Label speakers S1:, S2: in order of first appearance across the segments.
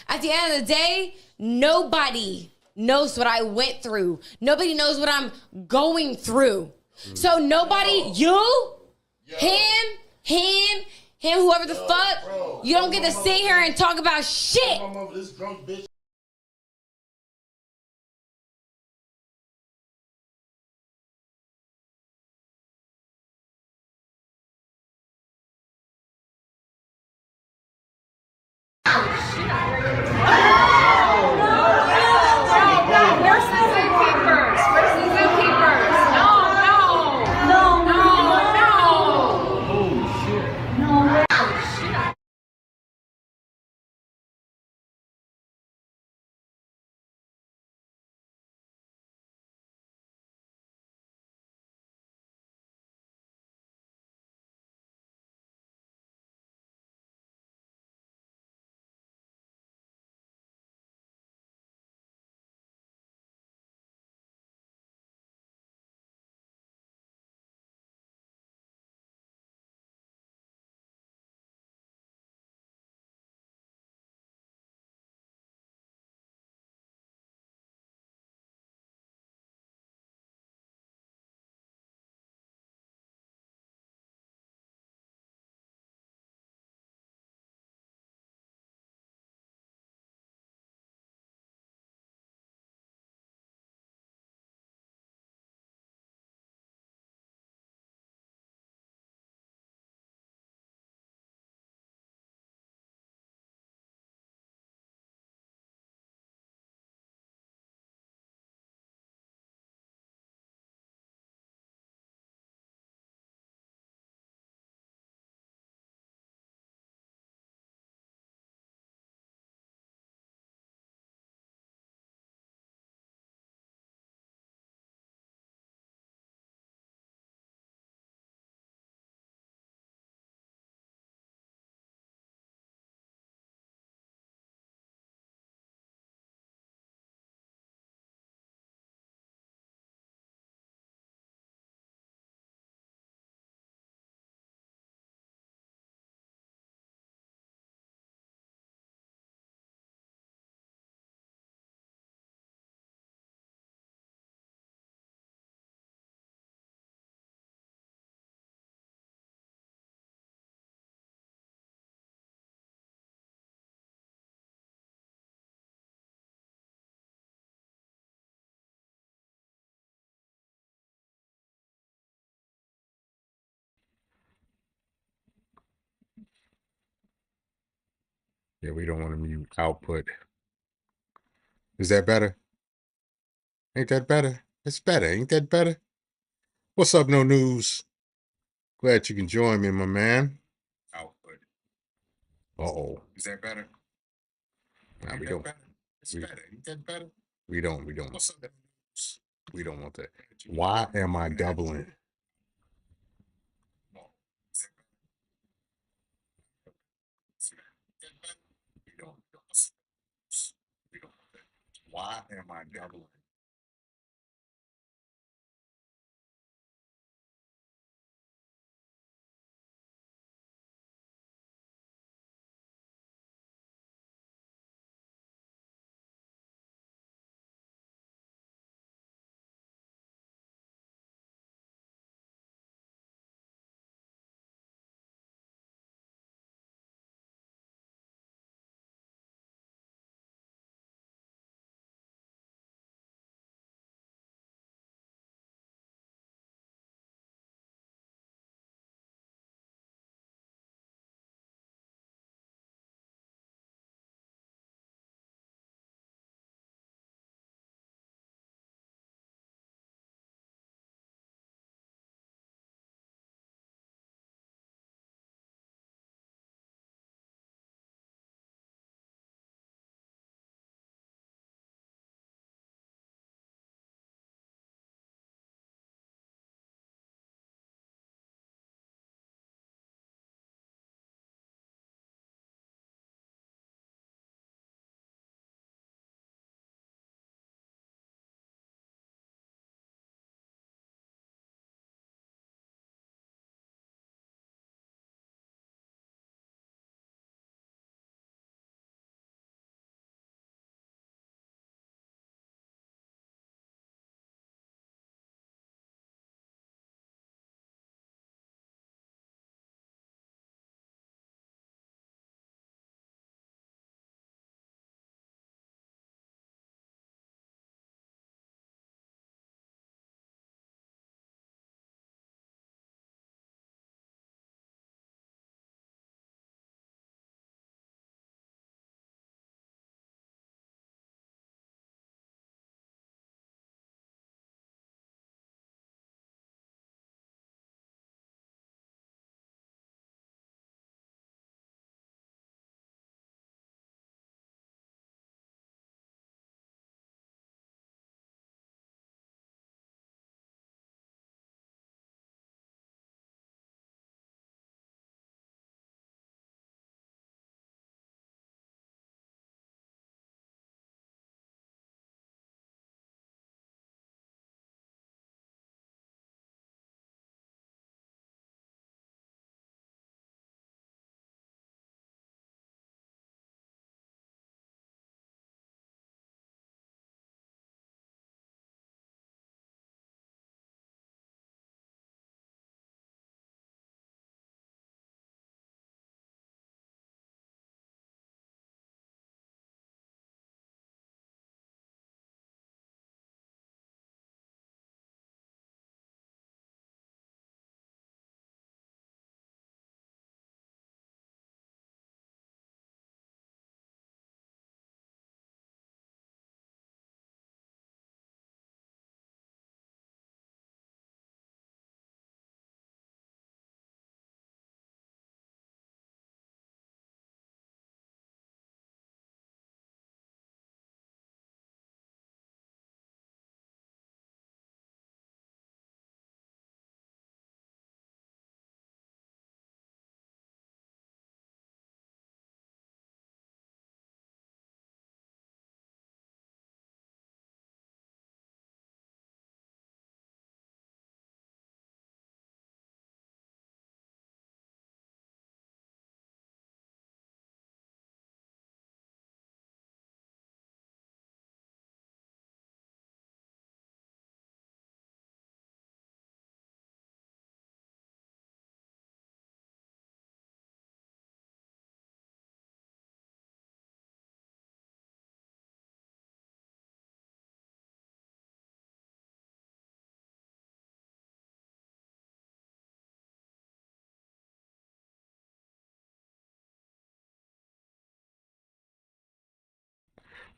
S1: At the end of the day, nobody knows what I went through. Nobody knows what I'm going through. So nobody, him, whoever the fuck, you don't get to sit here and talk about shit.
S2: Yeah, we don't want to mute output. Is that better? Ain't that better? It's better. Ain't that better? What's up, No News? Glad you can join me, my man. Output. Uh-oh. Is that better? Nah, we don't. It's better. Ain't that better? We don't. What's up? We don't want that. Why am I doubling? Why am I doubling?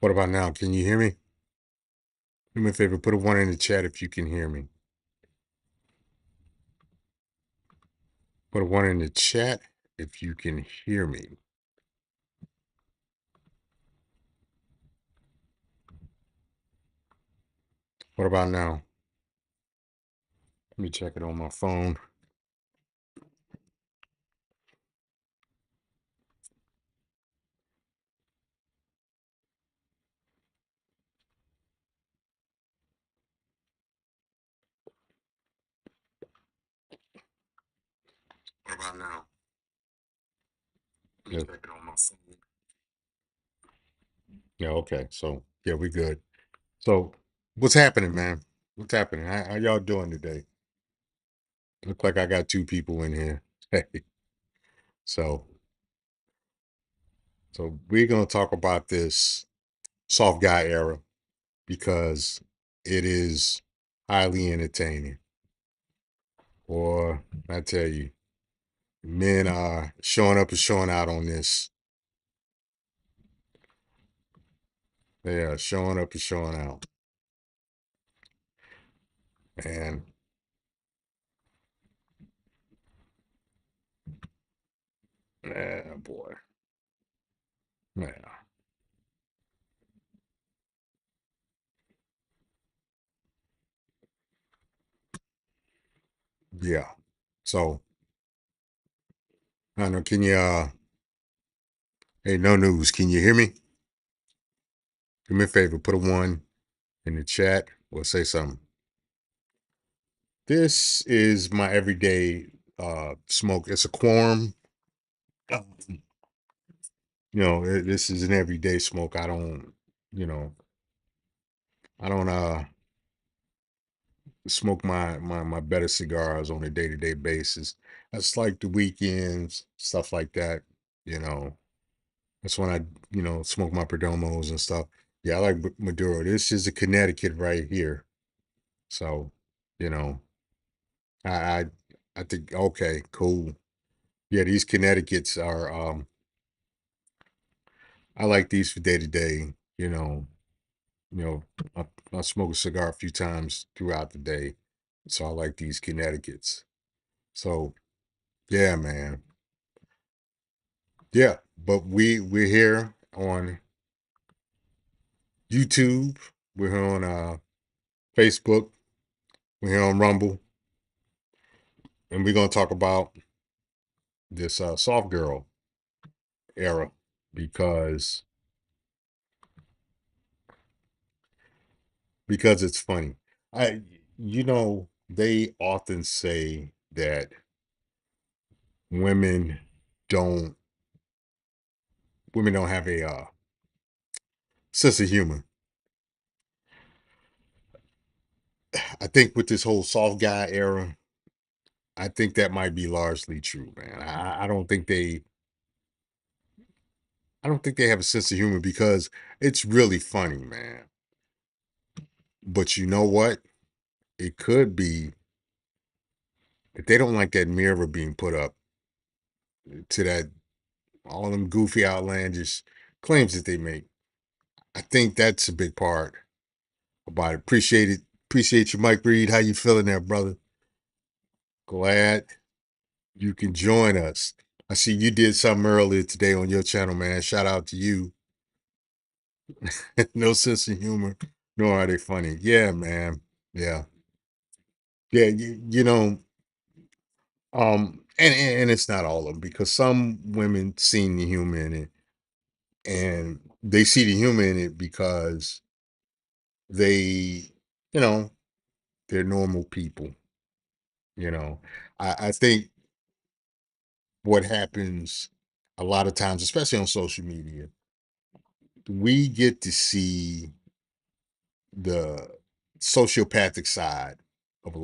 S2: What about now? Can you hear me? Do me a favor, put a one in the chat if you can hear me. Put a one in the chat if you can hear me. What about now? Let me check it on my phone. What about now? Let me check it on my phone. Yeah, okay. So, yeah, we good. So, what's happening, man? What's happening? How y'all doing today? Look like I got two people in here. Hey, so, so we're gonna talk about this soft guy era because it is highly entertaining. Or I tell you, men are showing up and showing out on this. They are showing up and showing out. And boy, man, yeah. So I don't know. Can you? Hey, no news. Can you hear me? Do me a favor. Put a one in the chat or say something. This is my everyday smoke. It's a quorum. You know, this is an everyday smoke. I don't, you know, I don't smoke my better cigars on a day-to-day basis. That's like the weekends, stuff like that, you know. That's when I, smoke my Perdomos and stuff. Yeah, I like Maduro. This is a Connecticut right here. So, you know, I I, I think okay, cool. Yeah, these Connecticut's are I like these for day to day, you know, I smoke a cigar a few times throughout the day. So I like these Connecticut's. So yeah, man. Yeah. But we're here on YouTube. We're here on Facebook. We're here on Rumble. And we're gonna talk about this soft girl era because it's funny. I they often say that women don't women don't have a sense of humor. I think with this whole soft guy era, I think that might be largely true, man. I don't think they have a sense of humor because it's really funny, man. But you know what? It could be that they don't like that mirror being put up to that all them goofy, outlandish claims that they make. I think that's a big part about it. Appreciate it. Appreciate you, Mike Reed. How you feeling there, brother? Glad you can join us. I see you did something earlier today on your channel, man. Shout out to you. No sense of humor, nor are they funny. Yeah, man. Yeah. Yeah, and it's not all of them because some women see the humor in it and they see the humor in it because they, you know, they're normal people. You know, I think what happens a lot of times, especially on social media, we get to see the sociopathic side of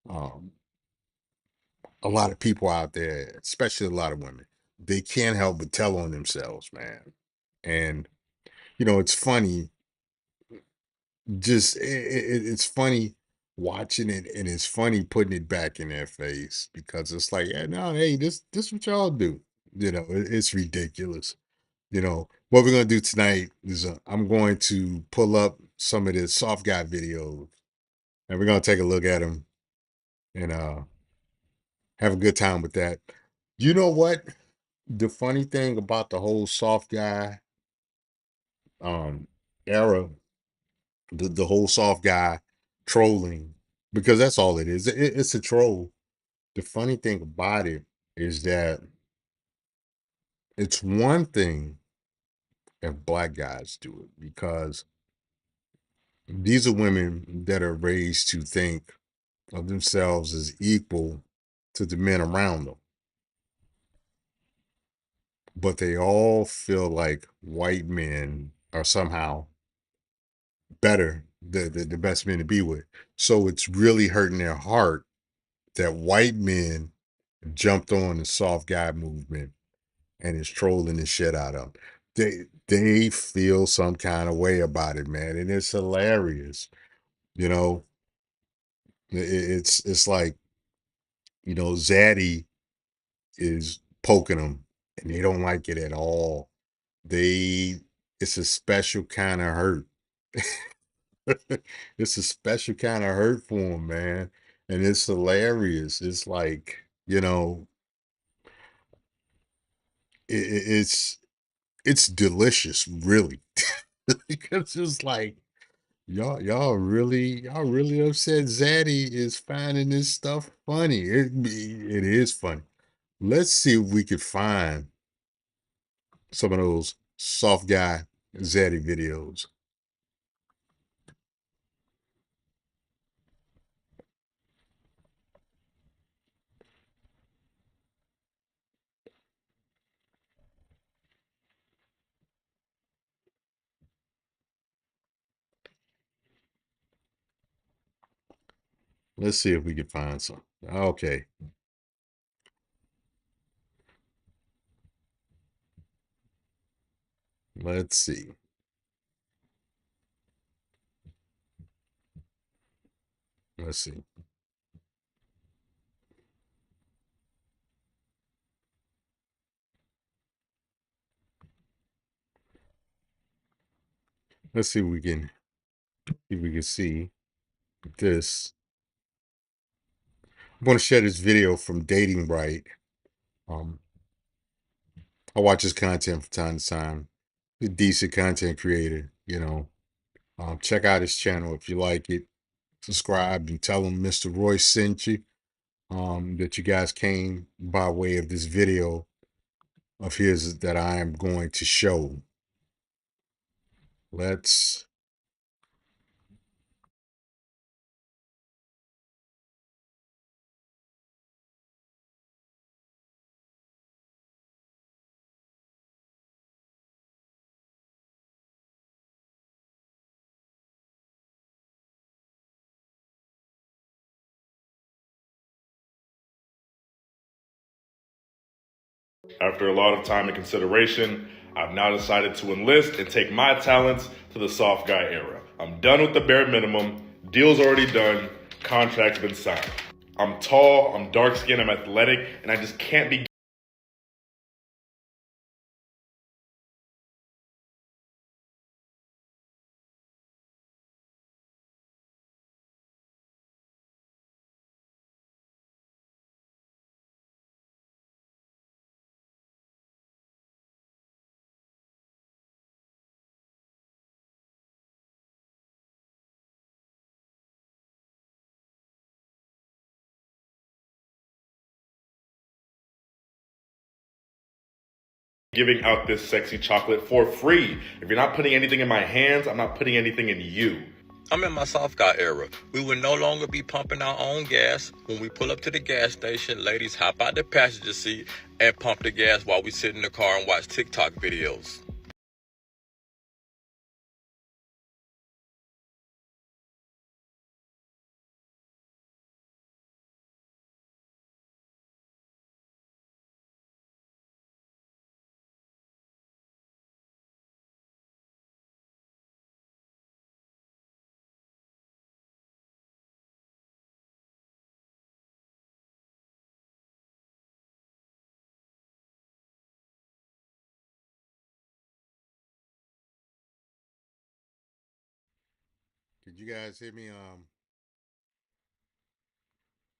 S2: um, a lot of people out there, especially a lot of women. They can't help but tell on themselves, man. And it's funny. It's funny watching it, and it's funny putting it back in their face because it's like, yeah, no, hey, this what y'all do. It's ridiculous. What we're gonna do tonight is I'm going to pull up some of the soft guy videos, and we're gonna take a look at them and have a good time with that. You know what? The funny thing about the whole soft guy um era, the whole soft guy trolling, because that's all it is. It's a troll. The funny thing about it is that it's one thing if black guys do it, because these are women that are raised to think of themselves as equal to the men around them. But they all feel like white men are somehow better, the best men to be with. So it's really hurting their heart that white men jumped on the soft guy movement and is trolling the shit out of them. They feel some kind of way about it, man, and it's hilarious. You know, it's like, Zaddy is poking them, and they don't like it at all. They It's a special kind of hurt. It's a special kind of hurt for them, man, and it's hilarious. It's like, it's delicious, really, because it's like y'all really upset. Zaddy is finding this stuff funny. It is funny. Let's see if we could find some of those soft guy Zaddy videos. Let's see if we can find some. Okay, let's see. Let's see. Let's see if we can see this. I'm going to share this video from Dating Right. Um, I watch his content from time to time. He's a decent content creator. Check out his channel if you like it. Subscribe and tell him Mr. Royce sent you. That you guys came by way of this video of his that I am going to show. Let's
S3: After a lot of time and consideration, I've now decided to enlist and take my talents to the soft guy era. I'm done with the bare minimum. Deal's already done. Contract's been signed. I'm tall, I'm dark skinned, I'm athletic, and I just can't be giving out this sexy chocolate for free. If you're not putting anything in my hands, I'm not putting anything in you.
S4: I'm in my soft guy era. We will no longer be pumping our own gas. When we pull up to the gas station, ladies hop out the passenger seat and pump the gas while we sit in the car and watch TikTok videos.
S2: Did you guys hear me?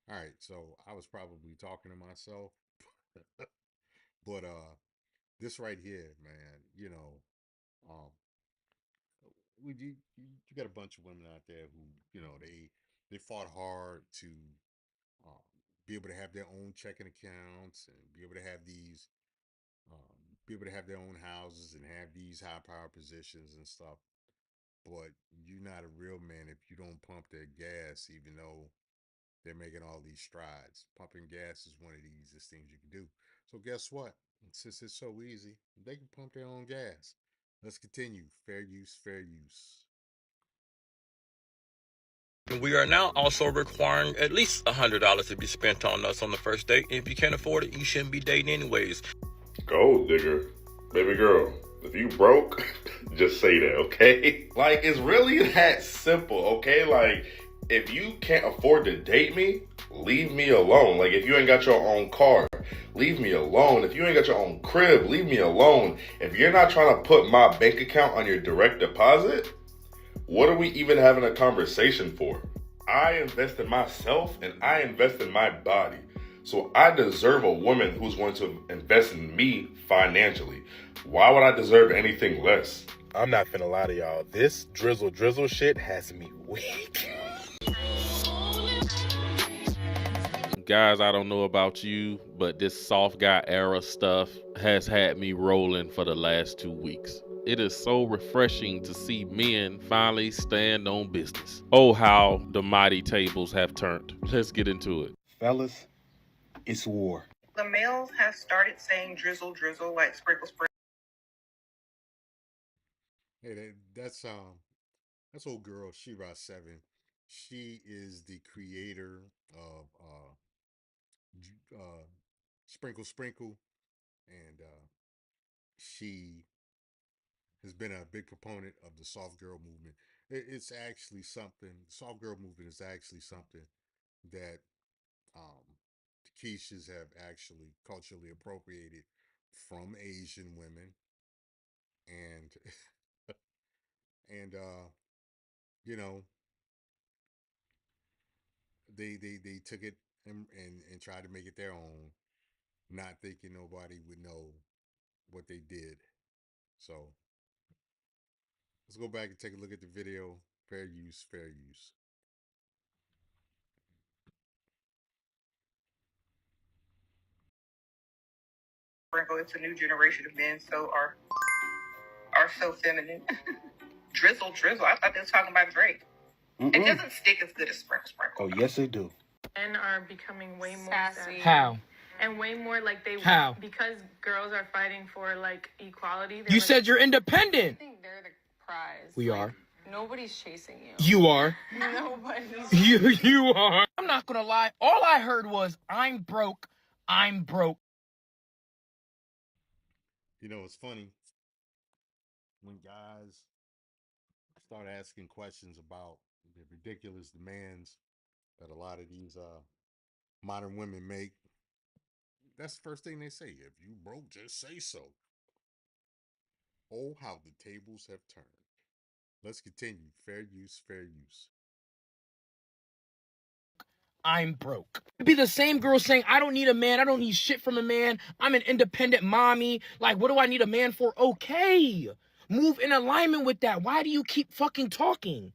S2: All right. So I was probably talking to myself, but this right here, man. Um, you got a bunch of women out there who they fought hard to um, be able to have their own checking accounts and be able to have these be able to have their own houses and have these high power positions and stuff. But you're not a real man if you don't pump their gas, even though they're making all these strides. Pumping gas is one of the easiest things you can do. So guess what? Since it's so easy, they can pump their own gas. Let's continue. Fair use, fair use.
S4: We are now also requiring at least $100 to be spent on us on the first date. If you can't afford it, you shouldn't be dating anyways.
S3: Gold digger. Baby girl, if you broke, just say that, okay? Like, it's really that simple, okay? Like, if you can't afford to date me, leave me alone. Like, if you ain't got your own car, leave me alone. If you ain't got your own crib, leave me alone. If you're not trying to put my bank account on your direct deposit, what are we even having a conversation for? I invest in myself and I invest in my body. So I deserve a woman who's going to invest in me financially. Why would I deserve anything less?
S5: I'm not finna lie to y'all. This drizzle shit has me weak.
S6: Guys, I don't know about you, but this soft guy era stuff has had me rolling for the last 2 weeks. It is so refreshing to see men finally stand on business. Oh, how the mighty tables have turned. Let's get into it.
S5: Fellas, it's war.
S7: The males have started saying drizzle, like sprinkle, sprinkle.
S2: Hey, that's old girl Shira 7. She is the creator of Sprinkle Sprinkle, and she has been a big proponent of the soft girl movement. It's actually something. The soft girl movement is actually something that um, the Keishas have actually culturally appropriated from Asian women, and and you know they took it and tried to make it their own, not thinking nobody would know what they did. So let's go back and take a look at the video. Fair use, fair use.
S7: It's a new generation of men are so feminine. Drizzle. I thought they were talking about Drake. It doesn't stick as good as sprinkle.
S5: Oh, yes, they do.
S8: Men are becoming way more
S9: sassy.
S8: How? And way more like they
S9: How?
S8: Because girls are fighting for like equality.
S9: You said you're independent.
S8: I think they're the prize.
S9: We
S8: Like,
S9: are.
S8: Nobody's chasing you.
S9: You are.
S8: Nobody's.
S9: You are. I'm not gonna lie. All I heard was, I'm broke. I'm broke.
S2: You know, it's funny when guys start asking questions about the ridiculous demands that a lot of these modern women make. That's the first thing they say. If you broke, just say so. Oh, how the tables have turned. Let's continue. Fair use, fair use.
S9: I'm broke. It'd be the same girl saying, I don't need a man. I don't need shit from a man. I'm an independent mommy. Like, what do I need a man for? Okay. Move in alignment with that. Why do you keep fucking talking?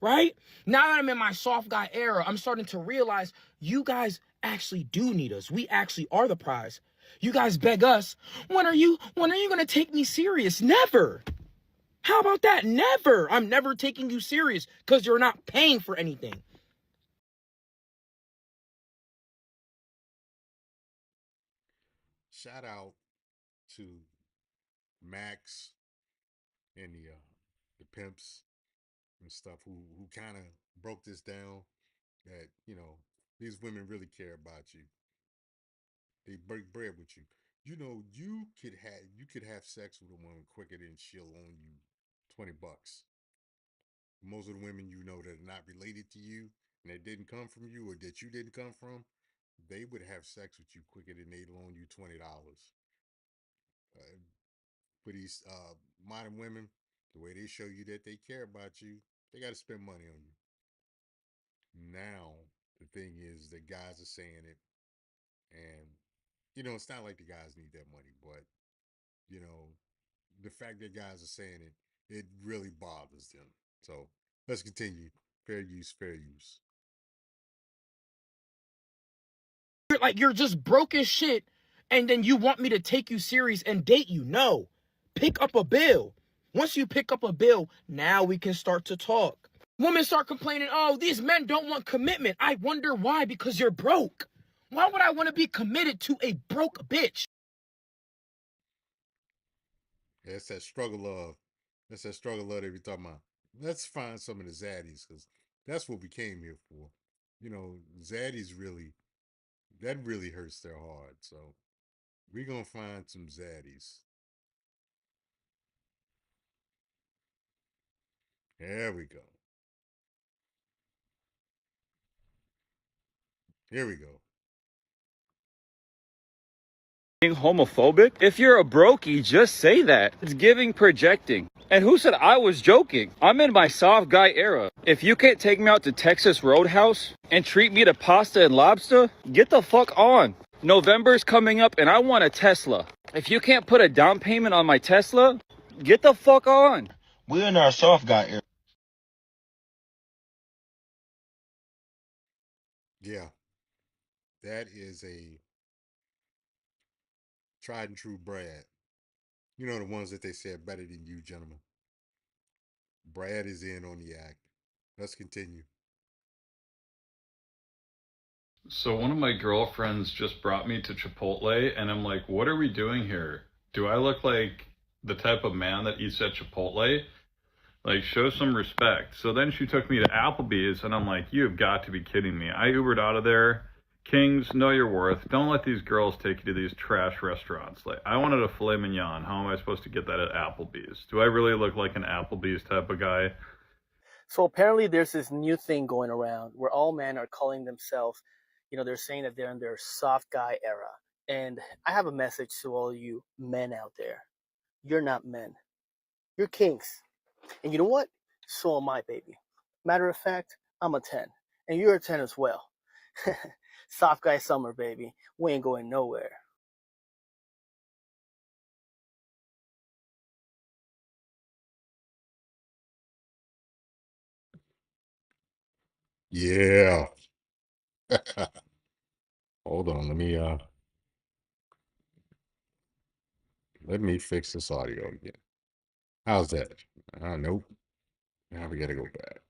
S9: Right? Now that I'm in my soft guy era, I'm starting to realize you guys actually do need us. We actually are the prize. You guys beg us, when are you gonna take me serious? Never. How about that? Never. I'm never taking you serious because you're not paying for anything.
S2: Shout out to Max and the pimps and stuff who kind of broke this down. That these women really care about you. They break bread with you. You could have sex with a woman quicker than she'll loan you $20. Most of the women that are not related to you and that didn't come from you or that you didn't come from, they would have sex with you quicker than they loan you $20. For these modern women, the way they show you that they care about you, They got to spend money on you. Now, the thing is that guys are saying it, and it's not like the guys need that money, but you know, the fact that guys are saying it, it really bothers them. So let's continue. Fair use, fair use.
S9: You're just broke as shit, and then you want me to take you serious and date you. No. Pick up a bill. Once you pick up a bill, now we can start to talk. Women start complaining, oh, these men don't want commitment. I wonder why, because you're broke. Why would I want to be committed to a broke bitch?
S2: Yeah, it's that struggle of, that we talking about. Let's find some of the zaddies, because that's what we came here for. Zaddies that really hurts their heart. So we're going to find some zaddies. There we go. Here we go.
S10: Being homophobic? If you're a brokey, just say that. It's giving projecting. And who said I was joking? I'm in my soft guy era. If you can't take me out to Texas Roadhouse and treat me to pasta and lobster, get the fuck on. November's coming up and I want a Tesla. If you can't put a down payment on my Tesla, get the fuck on.
S11: We're in our soft guy era.
S2: Yeah, that is a tried and true Brad. The ones that they said better than you, gentlemen. Brad is in on the act. Let's continue.
S12: So one of my girlfriends just brought me to Chipotle, and I'm like, what are we doing here? Do I look like the type of man that eats at Chipotle? Like, show some respect. So then she took me to Applebee's, and I'm like, you have got to be kidding me. I Ubered out of there. Kings, know your worth. Don't let these girls take you to these trash restaurants. Like, I wanted a filet mignon. How am I supposed to get that at Applebee's? Do I really look like an Applebee's type of guy?
S13: So apparently there's this new thing going around where all men are calling themselves, they're saying that they're in their soft guy era. And I have a message to all you men out there. You're not men. You're kings. And you know what? So am I, baby. Matter of fact, I'm a 10. And you're a 10 as well. Soft guy summer, baby. We ain't going nowhere.
S2: Yeah. Hold on. Let me fix this audio again. How's that? Nope. Now we gotta go back.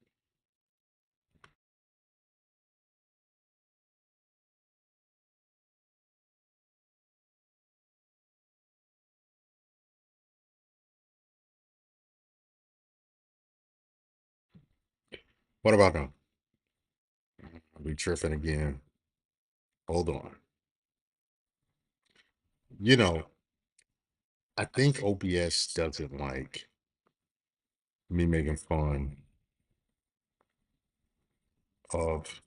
S2: What about now? I'll be tripping again. Hold on. I think OBS doesn't like me making fun of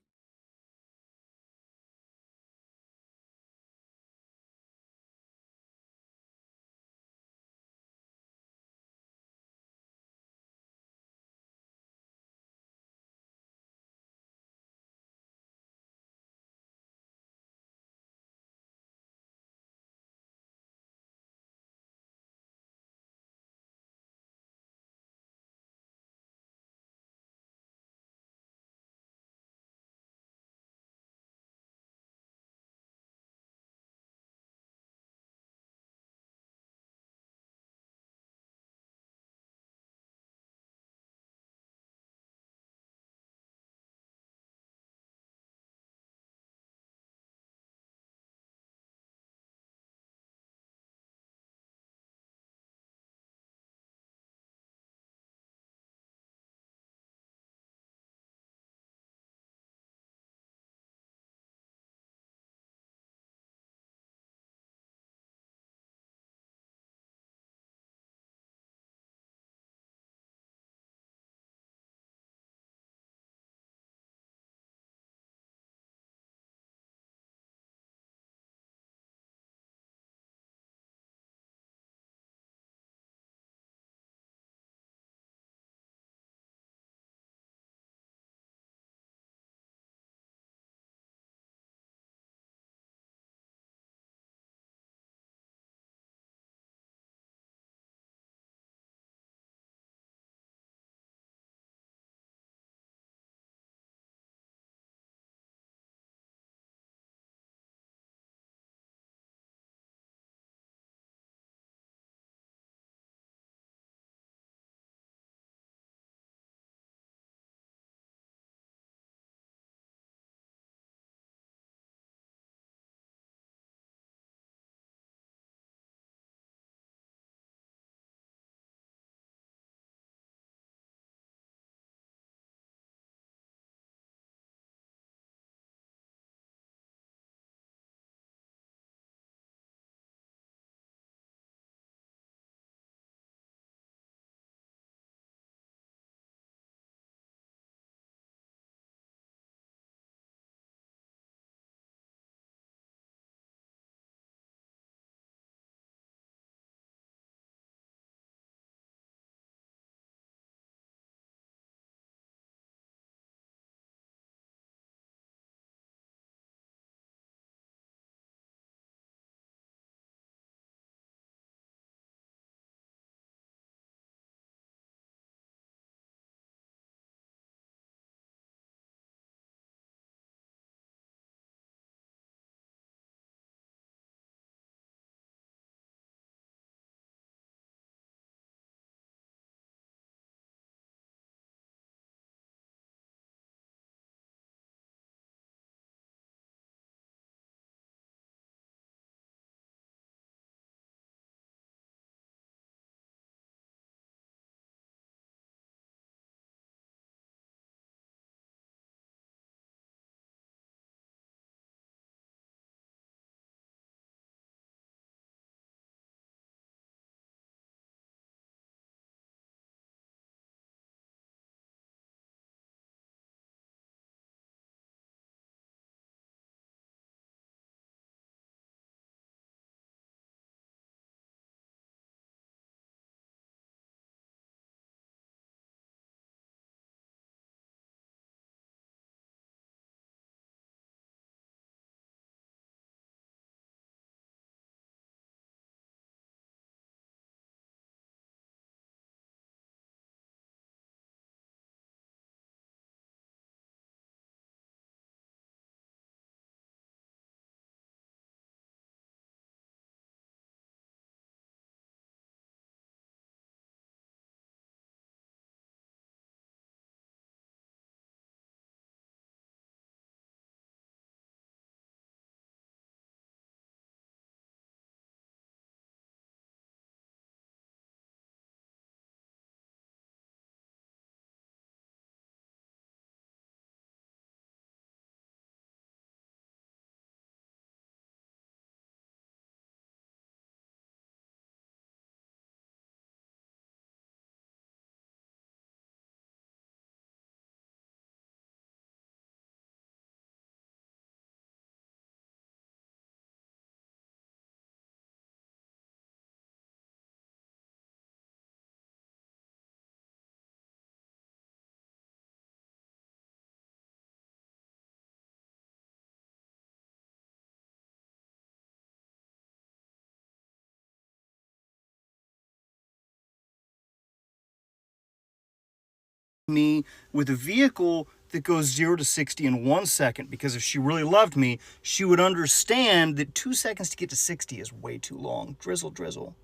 S14: me with a vehicle that goes 0 to 60 in 1 second, because if she really loved me, she would understand that 2 seconds to get to 60 is way too long. Drizzle, drizzle.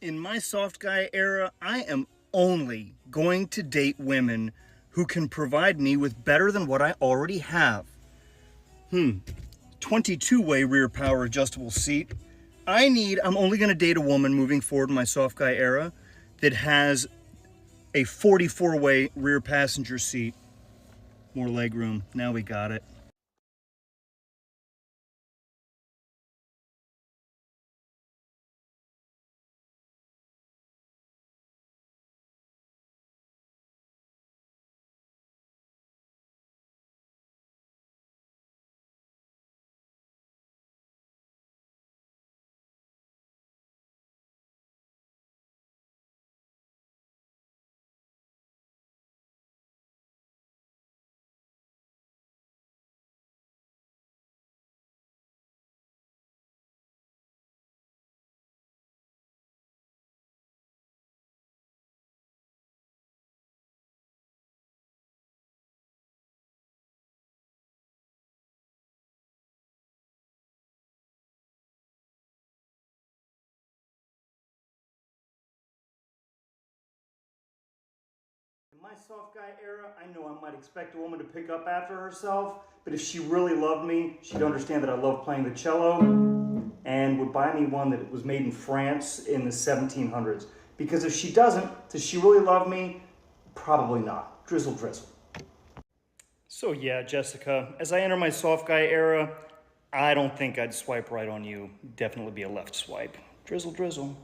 S14: In my soft guy era, I am only going to date women who can provide me with better than what I already have. 22-way rear power adjustable seat. I'm only going to date a woman moving forward in my soft guy era that has a 44-way rear passenger seat. More legroom. Now we got it. In my soft guy era, I know I might expect a woman to pick up after herself, but if she really loved me, she'd understand that I love playing the cello and would buy me one that was made in France in the 1700s. Because if she doesn't, does she really love me? Probably not. Drizzle, drizzle. So yeah, Jessica, as I enter my soft guy era, I don't think I'd swipe right on you. Definitely be a left swipe. Drizzle, drizzle.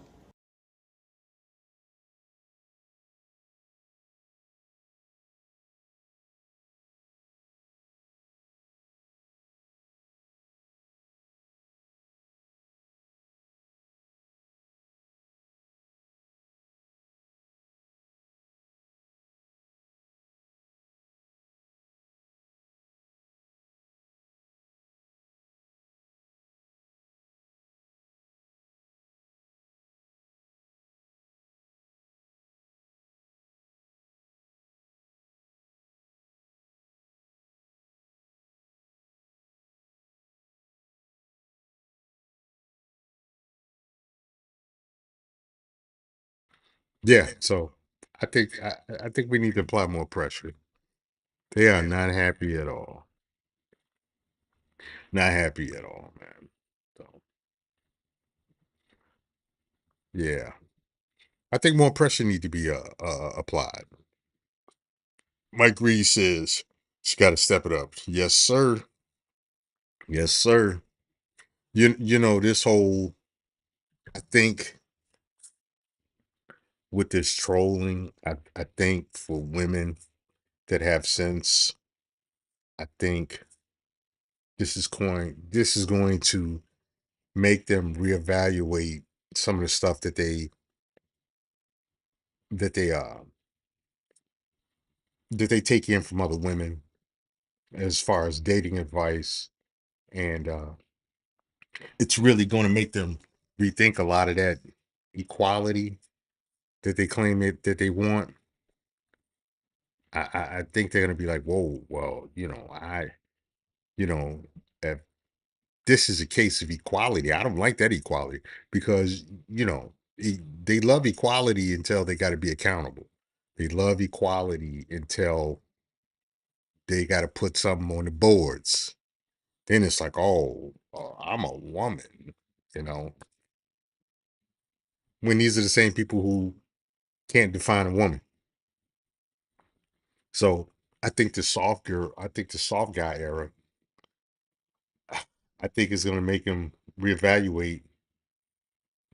S2: Yeah, so I think we need to apply more pressure. They are not happy at all. Not happy at all, man. So yeah, I think more pressure need to be applied. Mike Reed says she got to step it up. Yes, sir. Yes, sir. You know this whole. I think with this trolling, I think for women that have sense, I think this is going to make them reevaluate some of the stuff that they uh that they take in from other women as far as dating advice, and it's really going to make them rethink a lot of that equality that they claim that they want. I think they're going to be like, whoa, well, you know, if this is a case of equality, I don't like that equality because, they love equality until they got to be accountable. They love equality until they got to put something on the boards. Then it's like, oh, I'm a woman, you know, when these are the same people who can't define a woman. So I think the soft guy era, I think is going to make him reevaluate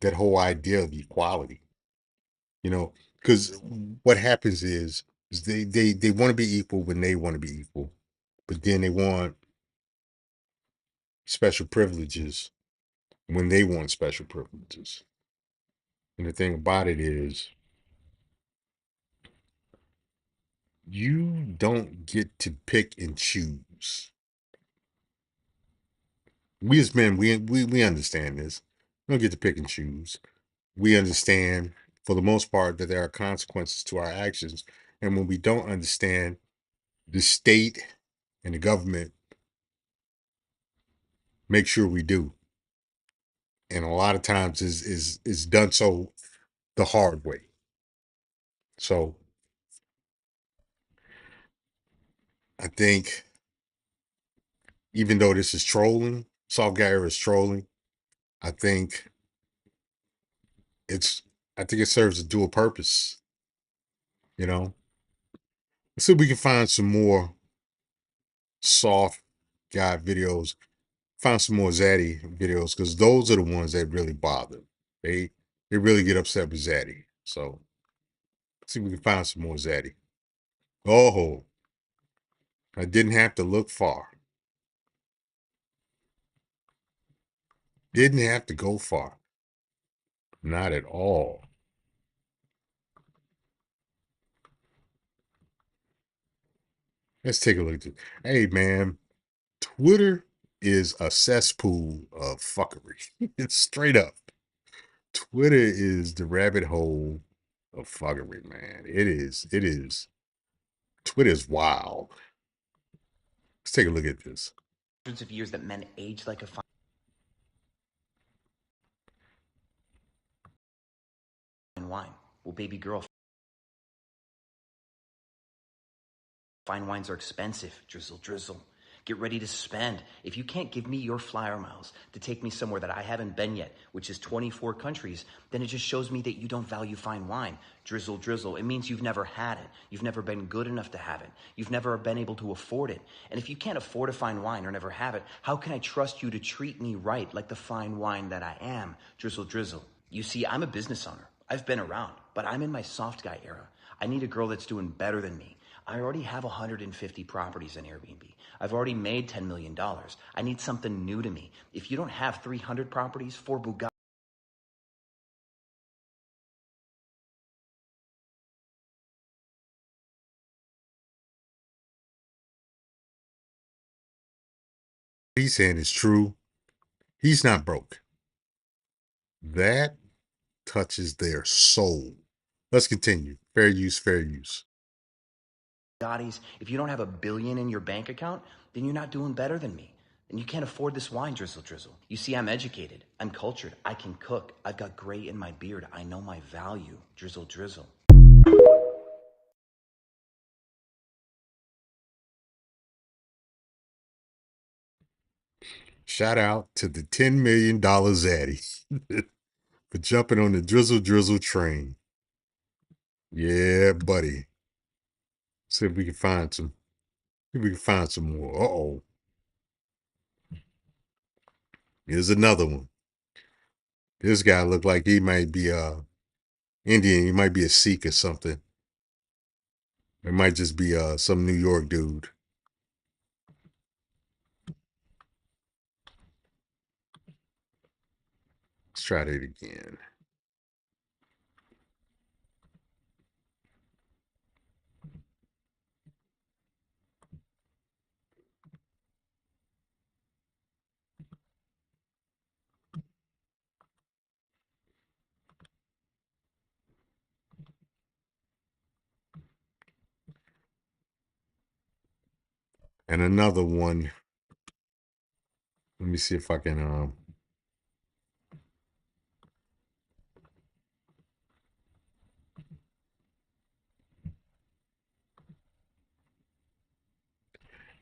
S2: that whole idea of equality, because what happens is they want to be equal when they want to be equal, but then they want special privileges when they want special privileges. And the thing about it is, you don't get to pick and choose. We as men, we understand this. We don't get to pick and choose. We understand for the most part, that there are consequences to our actions. And when we don't understand, the state and the government make sure we do. And a lot of times is done so the hard way. So I think even though this is trolling, soft guy era is trolling, I think it serves a dual purpose. You know, let's see if we can find some more soft guy videos, find some more Zaddy videos, because those are the ones that really bother. They really get upset with Zaddy. So let's see if we can find some more Zaddy. Oh, I didn't have to look far. Didn't have to go far. Not at all. Let's take a look at this. Hey, man, Twitter is a cesspool of fuckery. It's straight up. Twitter is the rabbit hole of fuckery, man. It is. Twitter is wild. Let's take a look at this.
S15: Hundreds of years that men age like a fine wine. Well, baby girl, fine wines are expensive. Drizzle, drizzle. Get ready to spend. If you can't give me your flyer miles to take me somewhere that I haven't been yet, which is 24 countries, then it just shows me that you don't value fine wine. Drizzle, drizzle. It means you've never had it. You've never been good enough to have it. You've never been able to afford it. And if you can't afford a fine wine or never have it, how can I trust you to treat me right like the fine wine that I am? Drizzle, drizzle. You see, I'm a business owner. I've been around, but I'm in my soft guy era. I need a girl that's doing better than me. I already have 150 properties in Airbnb. I've already made $10 million. I need something new to me. If you don't have 300 properties, 4 Bugatti.
S2: What he's saying is true. He's not broke. That touches their soul. Let's continue. Fair use, fair use.
S15: If you don't have $1 billion in your bank account, then you're not doing better than me. And you can't afford this wine, drizzle, drizzle. You see, I'm educated. I'm cultured. I can cook. I've got gray in my beard. I know my value. Drizzle, drizzle.
S2: Shout out to the $10 million Zaddy for jumping on the drizzle, drizzle train. Yeah, buddy. See if we can find some. See if we can find some more. Uh-oh. Here's another one. This guy looked like he might be Indian. He might be a Sikh or something. It might just be some New York dude. Let's try that again. And another one. Let me see if I can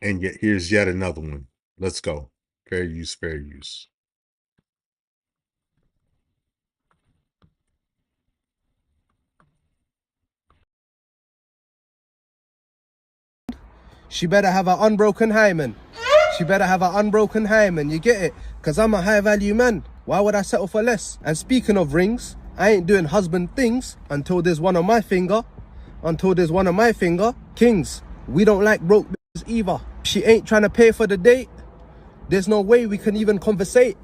S2: and yet here's yet another one. Let's go. Fair use, fair use.
S16: She better have an unbroken hymen. She better have an unbroken hymen, you get it? Because I'm a high value man. Why would I settle for less? And speaking of rings, I ain't doing husband things until there's one on my finger. Until there's one on my finger. Kings, we don't like broke bitches either. She ain't trying to pay for the date. There's no way we can even conversate.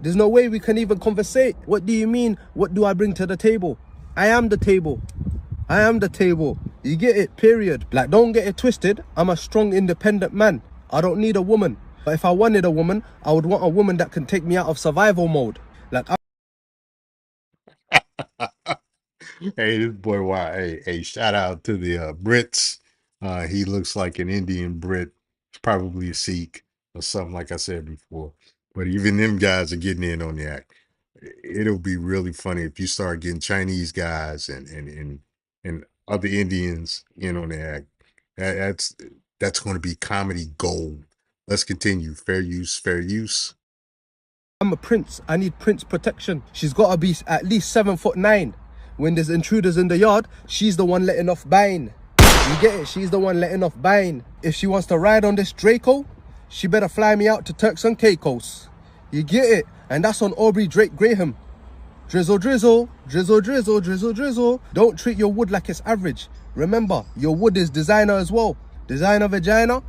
S16: There's no way we can even conversate. What do you mean? What do I bring to the table? I am the table. I am the table. You get it, period. Like, don't get it twisted. I'm a strong, independent man. I don't need a woman. But if I wanted a woman, I would want a woman that can take me out of survival mode. Like,
S2: Hey, this boy, wow. Hey, shout out to the Brits. He looks like an Indian Brit, probably a Sikh or something, like I said before. But even them guys are getting in on the act. It'll be really funny if you start getting Chinese guys and other Indians in on the act. That's going to be comedy gold. Let's continue. Fair use, fair use.
S16: I'm a prince. I need prince protection. She's got to be at least 7'9". When there's intruders in the yard, she's the one letting off bane. You get it? She's the one letting off bane. If she wants to ride on this Draco, she better fly me out to Turks and Caicos. You get it? And that's on Aubrey Drake Graham. Drizzle, drizzle, drizzle, drizzle, drizzle, drizzle. Don't treat your wood like it's average. Remember, your wood is designer as well. Designer vagina,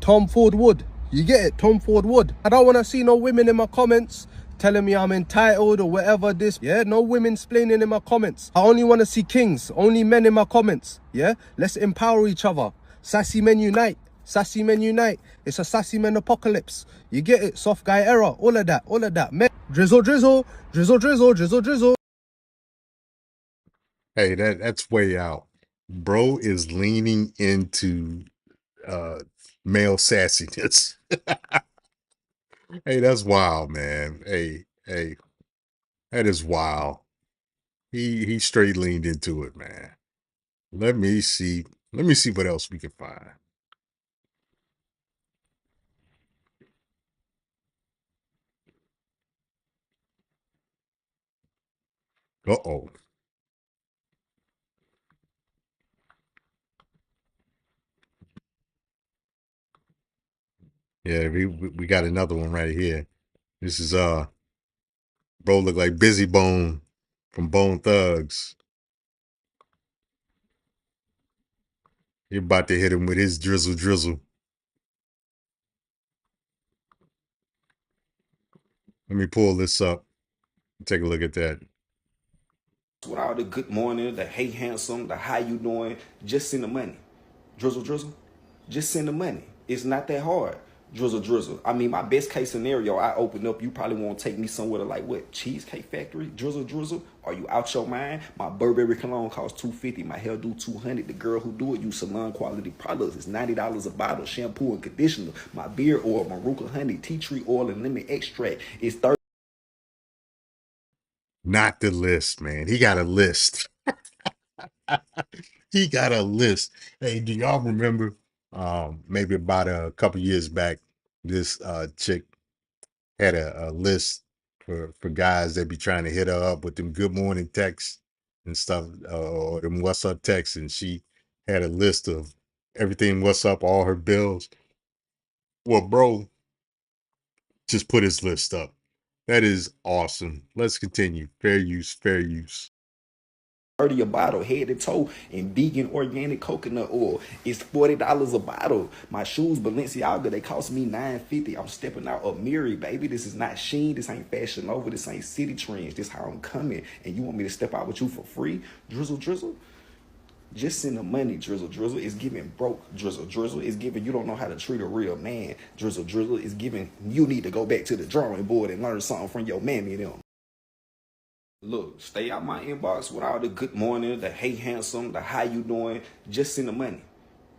S16: Tom Ford Wood. You get it? Tom Ford Wood. I don't want to see no women in my comments telling me I'm entitled or whatever this. Yeah, no women splaining in my comments. I only want to see kings, only men in my comments. Yeah, let's empower each other. Sassy men unite. Sassy men unite. It's a sassy men apocalypse. You get it? Soft guy era. All of that. All of that. Men. Drizzle, drizzle, drizzle, drizzle, drizzle, drizzle.
S2: Hey, that's way out. Bro is leaning into male sassiness. Hey, that's wild, man. Hey, that is wild. He straight leaned into it, man. Let me see. Let me see what else we can find. Uh-oh. Yeah, we got another one right here. This is bro look like Busy Bone from Bone Thugs. You're about to hit him with his drizzle drizzle. Let me pull this up. Take a look at that.
S17: With all the good morning, the hey handsome, the how you doing, just send the money. Drizzle, drizzle, just send the money. It's not that hard. Drizzle, drizzle. I mean, my best case scenario, I open up, you probably won't take me somewhere to like what, Cheesecake Factory? Drizzle, drizzle. Are you out your mind? My Burberry cologne costs $250. My hair do $200. The girl who do it use salon quality products. It's $90 a bottle. Shampoo and conditioner. My beard oil, Maruca honey, tea tree oil, and lemon extract. It's $30.
S2: Not the list, man. He got a list. He got a list. Hey, do y'all remember maybe about a couple years back, this chick had a list for guys that be trying to hit her up with them good morning texts and stuff, or them what's up texts, and she had a list of everything what's up, all her bills. Well, bro just put his list up. That is awesome. Let's continue. Fair use, fair use.
S17: $30 a bottle, head to toe, and vegan organic coconut oil. It's $40 a bottle. My shoes, Balenciaga, they cost me $9.50. I'm stepping out of Miri, baby. This is not Sheen. This ain't Fashion Nova. This ain't City Trends. This how I'm coming. And you want me to step out with you for free? Drizzle, drizzle. Just send the money, drizzle, drizzle. It's giving broke, drizzle, drizzle. It's giving you don't know how to treat a real man, drizzle, drizzle. It's giving you need to go back to the drawing board and learn something from your mammy and them. Look, stay out my inbox with all the good morning, the hey handsome, the how you doing. Just send the money.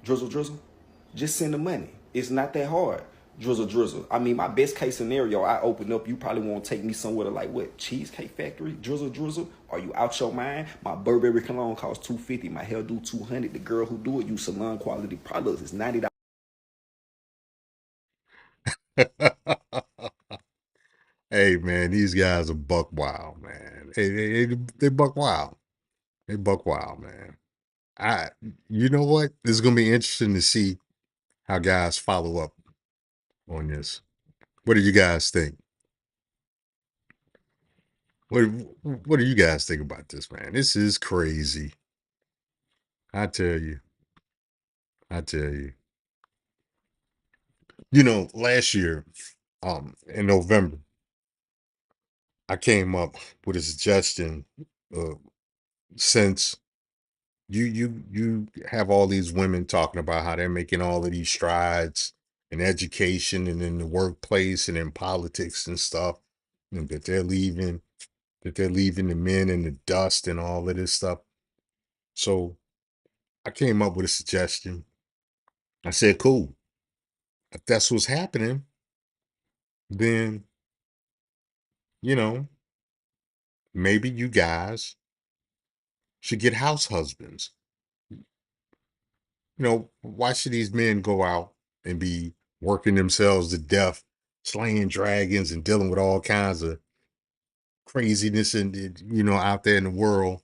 S17: Drizzle, drizzle. Just send the money. It's not that hard. Drizzle, drizzle. I mean, my best case scenario, I open up, you probably won't take me somewhere to like what, Cheesecake Factory? Drizzle, drizzle. Are you out your mind? My Burberry cologne costs $250. My hair do $200. The girl who do it use salon quality products. It's $90.
S2: Hey man, these guys are buck wild, man. They buck wild. They buck wild, man. You know what? This is gonna be interesting to see how guys follow up on this. What do you guys think? What What do you guys think about this, man? This is crazy. I tell you. I tell you. You know, last year, in November, I came up with a suggestion. Since you have all these women talking about how they're making all of these strides in education and in the workplace and in politics and stuff, and that they're leaving that they're leaving the men in the dust and all of this stuff. So I came up with a suggestion. I said, cool. If that's what's happening, then, you know, maybe you guys should get house husbands. Why should these men go out and be working themselves to death, slaying dragons and dealing with all kinds of craziness and out there in the world,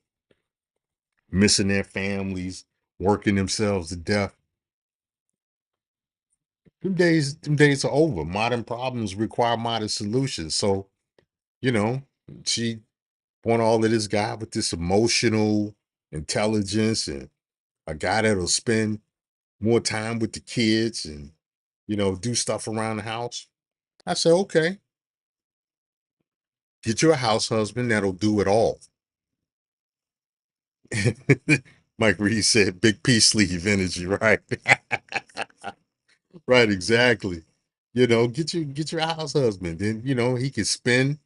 S2: missing their families, working themselves to death? Them days are over. Modern problems require modern solutions. So, you know, she want all of this guy with this emotional intelligence and a guy that'll spend more time with the kids and, do stuff around the house. I said, okay, get you a house husband that'll do it all. Mike Reed said, big peace sleeve energy, right? Right, exactly. Get your house husband. Then, he can spend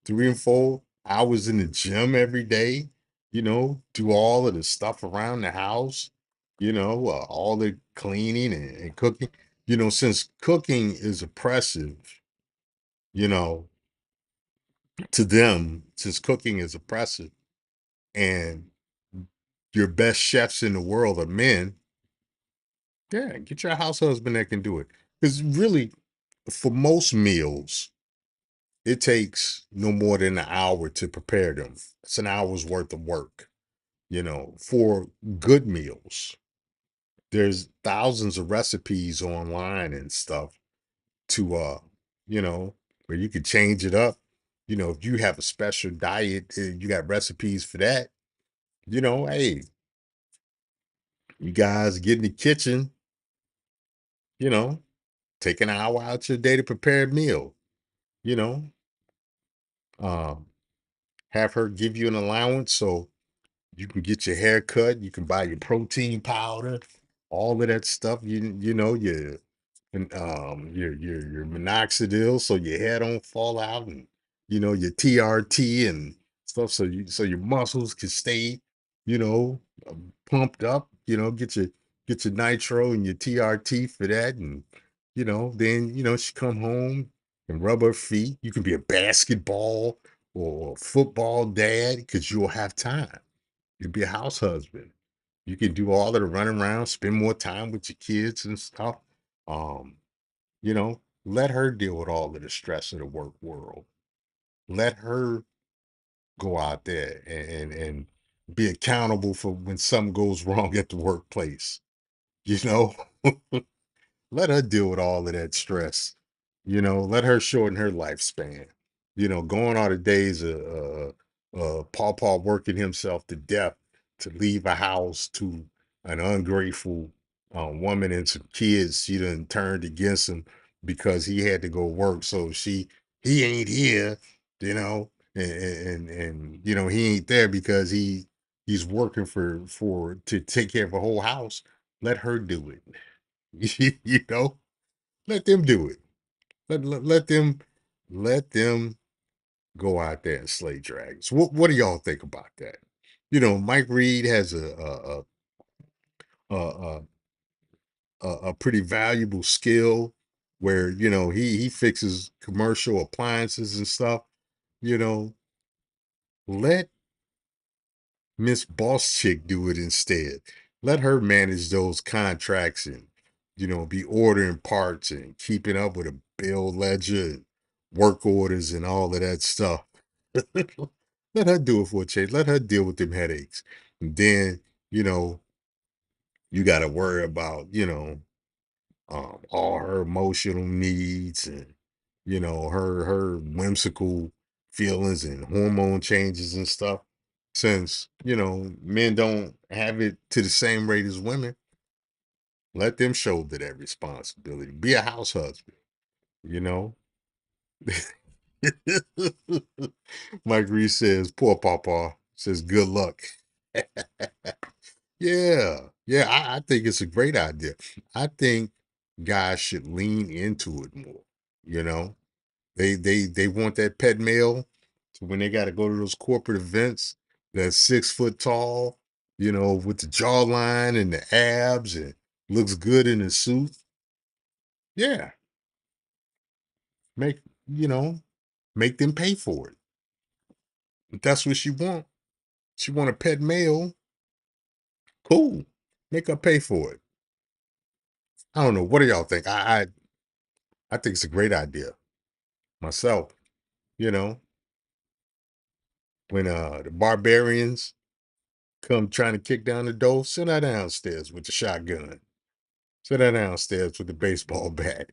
S2: 3 and 4 hours in the gym every day, do all of the stuff around the house, all the cleaning and cooking. Since cooking is oppressive, you know, to them, since cooking is oppressive and your best chefs in the world are men, yeah, get your house husband that can do it. Because really, for most meals, it takes no more than an hour to prepare them. It's an hour's worth of work, for good meals. There's thousands of recipes online and stuff to where you could change it up. If you have a special diet, you got recipes for that. Hey, you guys get in the kitchen, you know, take an hour out your day to prepare a meal, you know. Um, have her give you an allowance so you can get your hair cut, you can buy your protein powder, all of that stuff. Your minoxidil so your hair don't fall out, and your TRT and stuff so your muscles can stay, you know, pumped up. Get your nitro and your TRT for that, and then she come home and rub her feet. You can be a basketball or football dad because you'll have time. You'll be a house husband. You can do all of the running around, spend more time with your kids and stuff. Um, let her deal with all of the stress of the work world. Let her go out there and be accountable for when something goes wrong at the workplace. You know, let her deal with all of that stress. Let her shorten her lifespan. Going all the days of Paw working himself to death to leave a house to an ungrateful woman and some kids. She done turned against him because he had to go work. So he ain't here, and he ain't there because he's working for to take care of a whole house. Let her do it. Let them do it. Let them go out there and slay dragons. What do y'all think about that? Mike Reed has a a, a pretty valuable skill where he fixes commercial appliances and stuff. You know, let Miss Boss Chick do it instead. Let her manage those contracts and, be ordering parts and keeping up with a bill ledger and work orders and all of that stuff. Let her do it for a change. Let her deal with them headaches. And then, you know, you got to worry about, all her emotional needs and, her whimsical feelings and hormone changes and stuff. Since, men don't have it to the same rate as women, let them shoulder that responsibility. Be a house husband, you know? Mike Reese says, poor Papa says, good luck. Yeah. Yeah, I think it's a great idea. I think guys should lean into it more, you know? They want that pet mail. So when they got to go to those corporate events that's 6 foot tall, you know, with the jawline and the abs and looks good in the suit. Yeah. Make, you know, make them pay for it. If that's what she want. She want a pet male. Cool. Make her pay for it. I don't know. What do y'all think? I think it's a great idea. Myself, you know, when the barbarians come trying to kick down the door, sit her downstairs with the shotgun. Sit her downstairs with the baseball bat.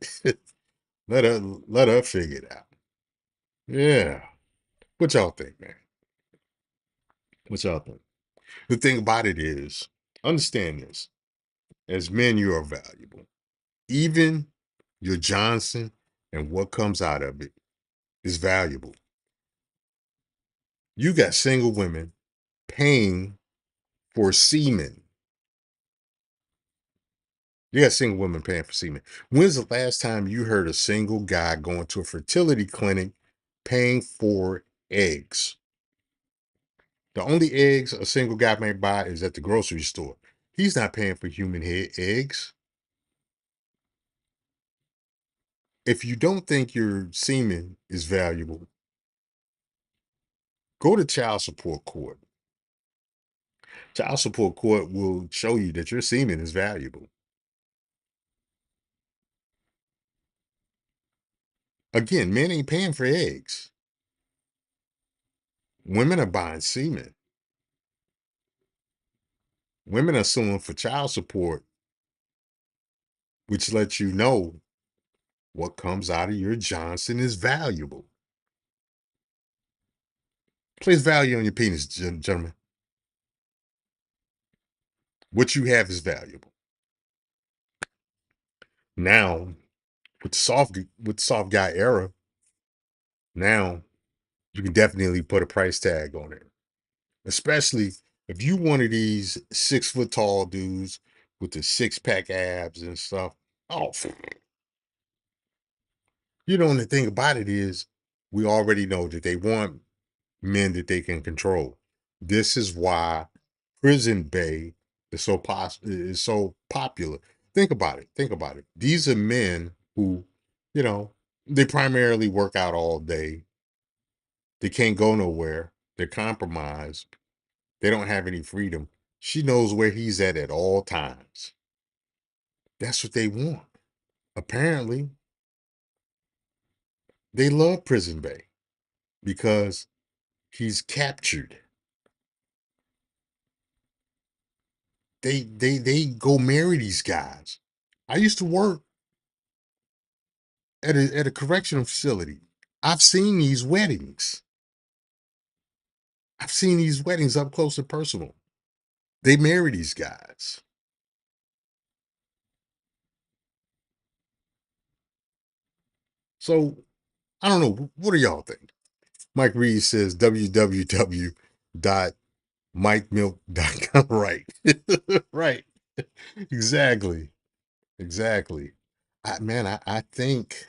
S2: let her figure it out. Yeah. What y'all think, man? What y'all think? The thing about it is, understand this. As men, you are valuable. Even your Johnson and what comes out of it is valuable. You got single women paying for semen. You got single women paying for semen. When's the last time you heard a single guy going to a fertility clinic paying for eggs? The only eggs a single guy may buy is at the grocery store. He's not paying for human eggs. If you don't think your semen is valuable, go to child support court. Child support court will show you that your semen is valuable. Again, men ain't paying for eggs. Women are buying semen. Women are suing for child support, which lets you know what comes out of your Johnson is valuable. Place value on your penis, gentlemen. What you have is valuable. Now, with the soft guy era, now you can definitely put a price tag on it. Especially if you one of these 6 foot tall dudes with the 6-pack abs and stuff. Oh, you know, and the thing about it is, we already know that they want men that they can control. This is why Prison Bay is so popular. Think about it. Think about it. These are men who, you know, they primarily work out all day. They can't go nowhere. They're compromised. They don't have any freedom. She knows where he's at all times. That's what they want. Apparently, they love Prison Bay because he's captured. They go marry these guys. I used to work at a correctional facility. I've seen these weddings. I've seen these weddings up close and personal. They marry these guys. So I don't know. What do y'all think? Mike Reed says www.mikemilk.com. Right. Right. Exactly. Exactly. I think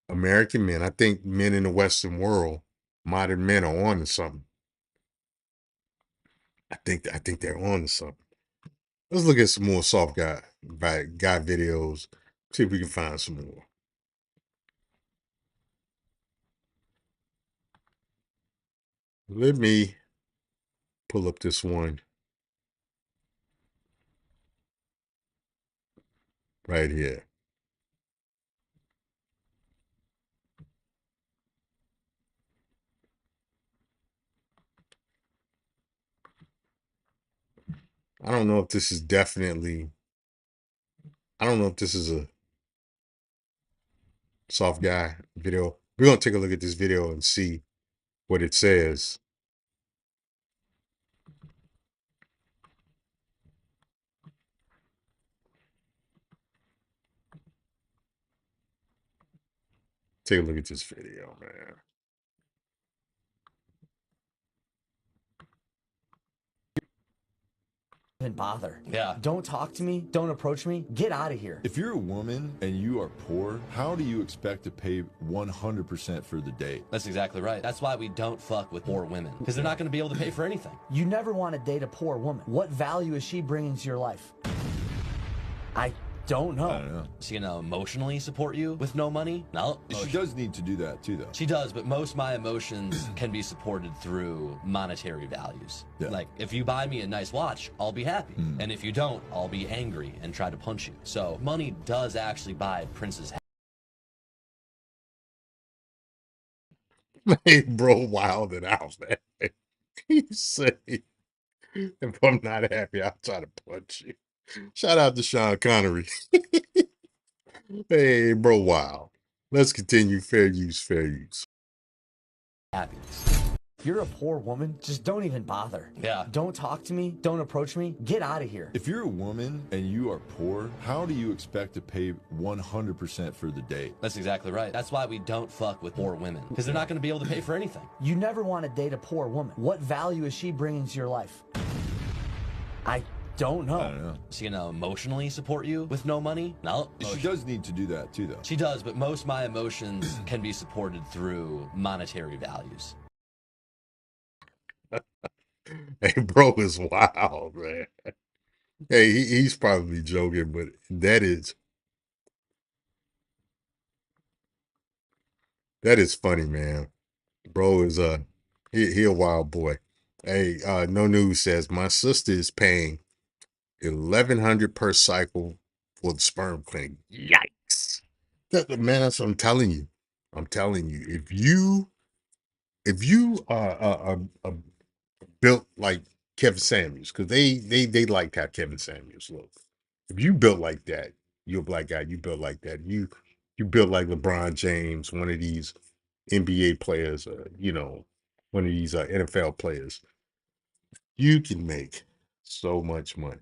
S2: American men, I think men in the Western world, modern men are on to something. I think they're on to something. Let's look at some more soft guy videos. See if we can find some more. Let me pull up this one right here. I don't know if this is definitely, I don't know if this is a soft guy video. We're going to take a look at this video and see what it says. Take a look at this video, man.
S18: even bother. Yeah. Don't talk to me. Don't approach me. Get out of here.
S19: If you're a woman and you are poor, how do you expect to pay 100% for the date?
S18: That's exactly right. That's why we don't fuck with poor women, because they're not going to be able to pay for anything.
S20: You never want to date a poor woman. What value is she bringing to your life?
S18: I don't know.
S19: I don't know.
S18: Is she going to emotionally support you with no money? No.
S19: She does need to do that too, though.
S18: She does, but most of my emotions can be supported through monetary values.
S19: Yeah.
S18: Like, if you buy me a nice watch, I'll be happy. And if you don't, I'll be angry and try to punch you. So money does actually buy Prince's
S2: Hey, bro, wilding out, man. He say, if I'm not happy, I'll try to punch you. Shout out to Sean Connery. Hey, bro, wild. Let's continue. Fair use, fair use.
S18: happiness.
S20: If you're a poor woman, just don't even bother.
S18: Yeah.
S20: Don't talk to me. Don't approach me. Get out of here.
S19: If you're a woman and you are poor, how do you expect to pay 100% for the date?
S18: That's exactly right. That's why we don't fuck with poor women, because they're not going to be able to pay for anything.
S20: You never want to date a poor woman. What value is she bringing to your life? I don't know.
S19: I don't know.
S18: Is she going to emotionally support you with no money? No.
S19: She does need to do that too, though.
S18: She does, but most of my emotions can be supported through monetary values.
S2: Hey, bro is wild, man. Hey, he's probably joking, but that is funny, man. Bro is he a wild boy. Hey, no news says my sister is paying $1,100 per cycle for the sperm clinic. Yikes! Man, that's what I'm telling you. I'm telling you, if you are built like Kevin Samuels, because they liked how Kevin Samuels looked. If you built like that, you're a black guy. You built like that. You built like LeBron James, one of these NBA players, one of these NFL players. You can make so much money.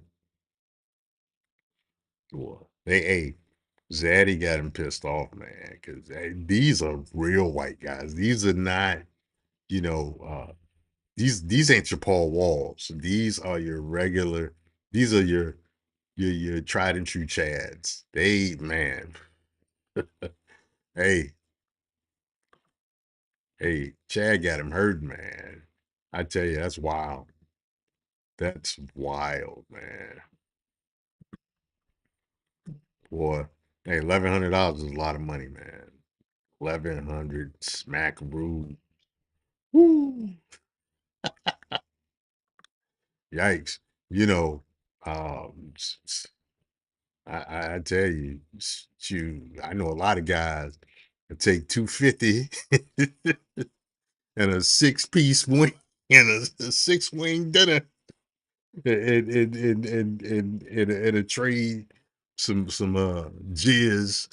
S2: Boy, hey, Zaddy got him pissed off, man, because these are real white guys. These are not, these ain't your Paul Walls. These are your regular. These are your tried and true Chads. They, man. Hey, Chad got him hurt, man. I tell you, that's wild. That's wild, man. Boy, hey, $1,100 is a lot of money, man. 1,100 smackaroo. Woo! Yikes! Um, I tell you, I know a lot of guys that take 250 and a 6-piece wing and a 6-wing dinner and a trade some jizz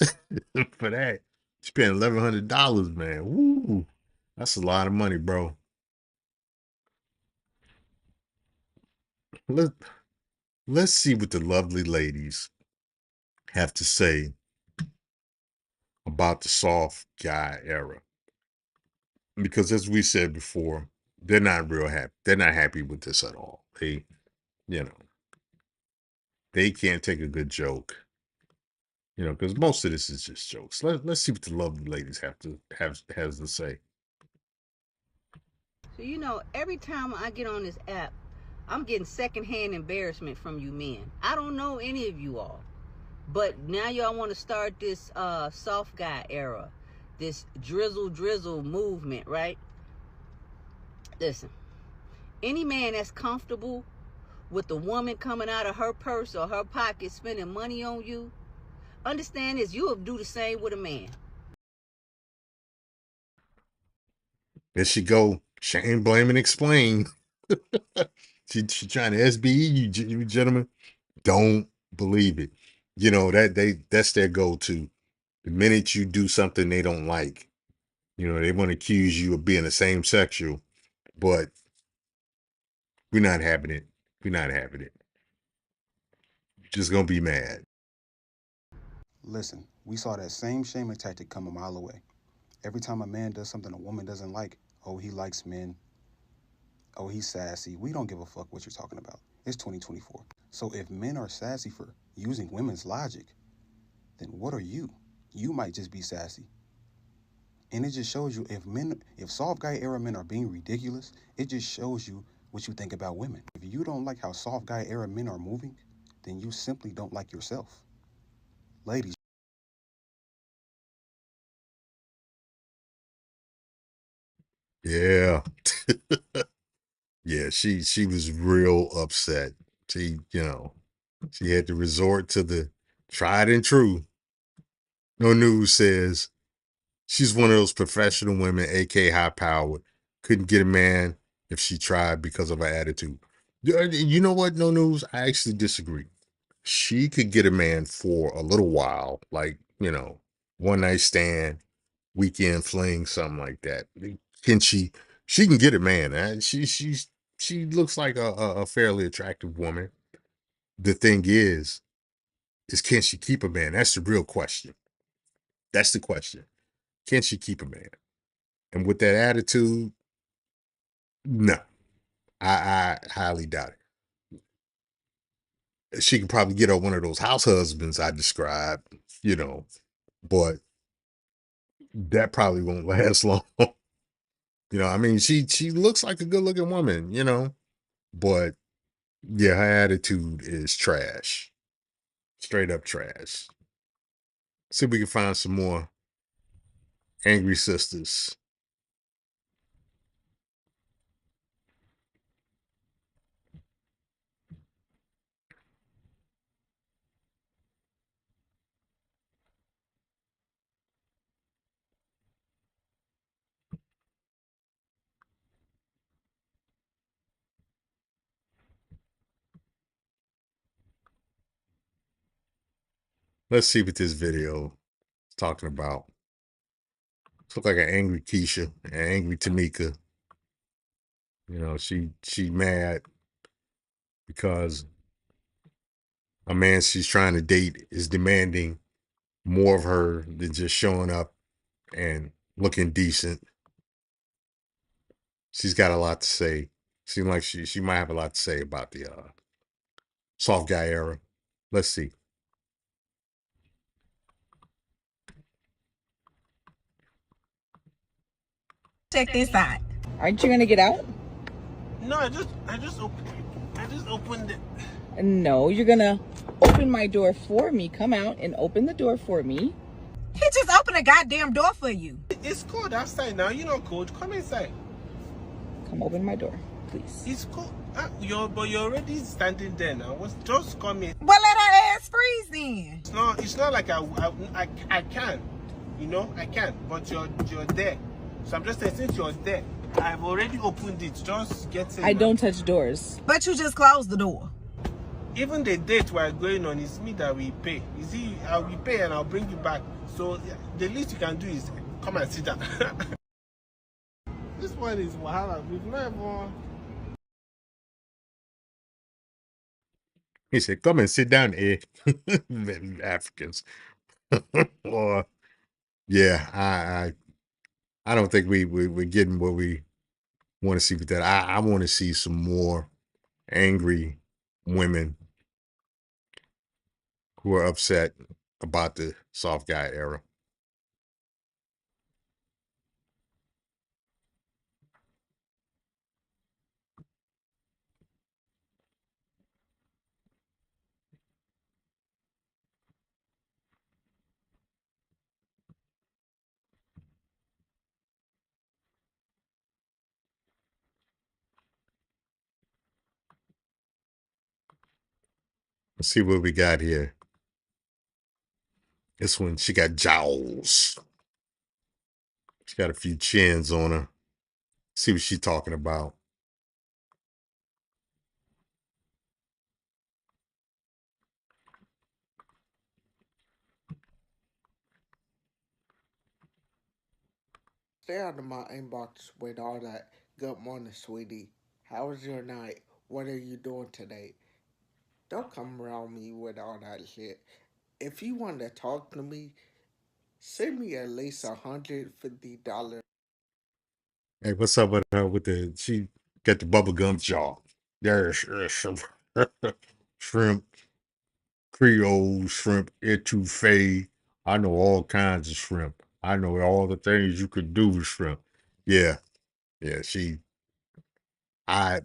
S2: for that. Spend $1,100, man. Woo! That's a lot of money, bro. Let's see what the lovely ladies have to say about the soft guy era. Because as we said before, they're not real happy. They're not happy with this at all. They can't take a good joke. Because most of this is just jokes. Let's see what the lovely ladies has to say.
S21: So every time I get on this app, I'm getting secondhand embarrassment from you men. I don't know any of you all. But now y'all want to start this soft guy era, this drizzle movement, right? Listen, any man that's comfortable with the woman coming out of her purse or her pocket spending money on you, understand this, you'll do the same with a man.
S2: There she go. Shame, blame, and explain. She trying to SBE you gentlemen. Don't believe it. That's their go-to. The minute you do something they don't like, they want to accuse you of being a same sexual, but we're not having it. We're not having it. Just gonna be mad.
S22: Listen, we saw that same shaming tactic come a mile away. Every time a man does something a woman doesn't like, oh, he likes men. Oh, he's sassy. We don't give a fuck what you're talking about. It's 2024. So if men are sassy for using women's logic, then what are you? You might just be sassy. And it just shows you if soft guy era men are being ridiculous, it just shows you what you think about women. If you don't like how soft guy era men are moving, then you simply don't like yourself. Ladies.
S2: Yeah. Yeah, she was real upset. She had to resort to the tried and true. No News says she's one of those professional women, aka high powered. Couldn't get a man if she tried because of her attitude. You know what? No News. I actually disagree. She could get a man for a little while, like one night stand, weekend fling, something like that. Can she? She can get a man. She looks like a fairly attractive woman. The thing is can she keep a man? That's the real question. That's the question. Can she keep a man? And with that attitude, no, I highly doubt it. She can probably get her one of those house husbands I described, but that probably won't last long. I mean, she looks like a good looking woman, but yeah, her attitude is trash, straight up trash. See if we can find some more angry sisters. Let's see what this video is talking about. Look like an angry Keisha, an angry Tamika. She mad because a man she's trying to date is demanding more of her than just showing up and looking decent. She's got a lot to say. Seems like she might have a lot to say about the soft guy era. Let's see.
S1: Check this out. Aren't you gonna get out?
S4: No, I just opened it.
S1: No, you're gonna open my door for me. Come out and open the door for me. He just opened a goddamn door for you.
S4: It's cold outside now. You're not cold. Come inside.
S1: Come open my door, please.
S4: It's cold. But you're already standing there now. Just come in.
S1: Well, let her ass freeze then.
S4: It's not like I can. I can. But you're there. So I'm just saying, since you're there, I've already opened it. Just get in.
S1: I don't touch doors. But you just closed the door.
S4: Even the date we're going on is me that we pay. You see, I will pay and I'll bring you back. So the least you can do is come and sit down. This one is Wahala. We've never.
S2: He said, "Come and sit down, eh?" Africans. Or yeah, I don't think we're getting what we want to see with that. I want to see some more angry women who are upset about the soft guy era. Let's see what we got here. This one, she got jowls. She got a few chins on her. See what she's talking about.
S23: Stay out of my inbox with all that. Good morning, sweetie. How was your night? What are you doing today? Don't come around me with all that shit. If you want to talk to me, send me at least $150.
S2: Hey, what's up with her? She got the bubble gum jaw. There's shrimp, Creole shrimp, etouffee. I know all kinds of shrimp. I know all the things you could do with shrimp. Yeah, yeah. I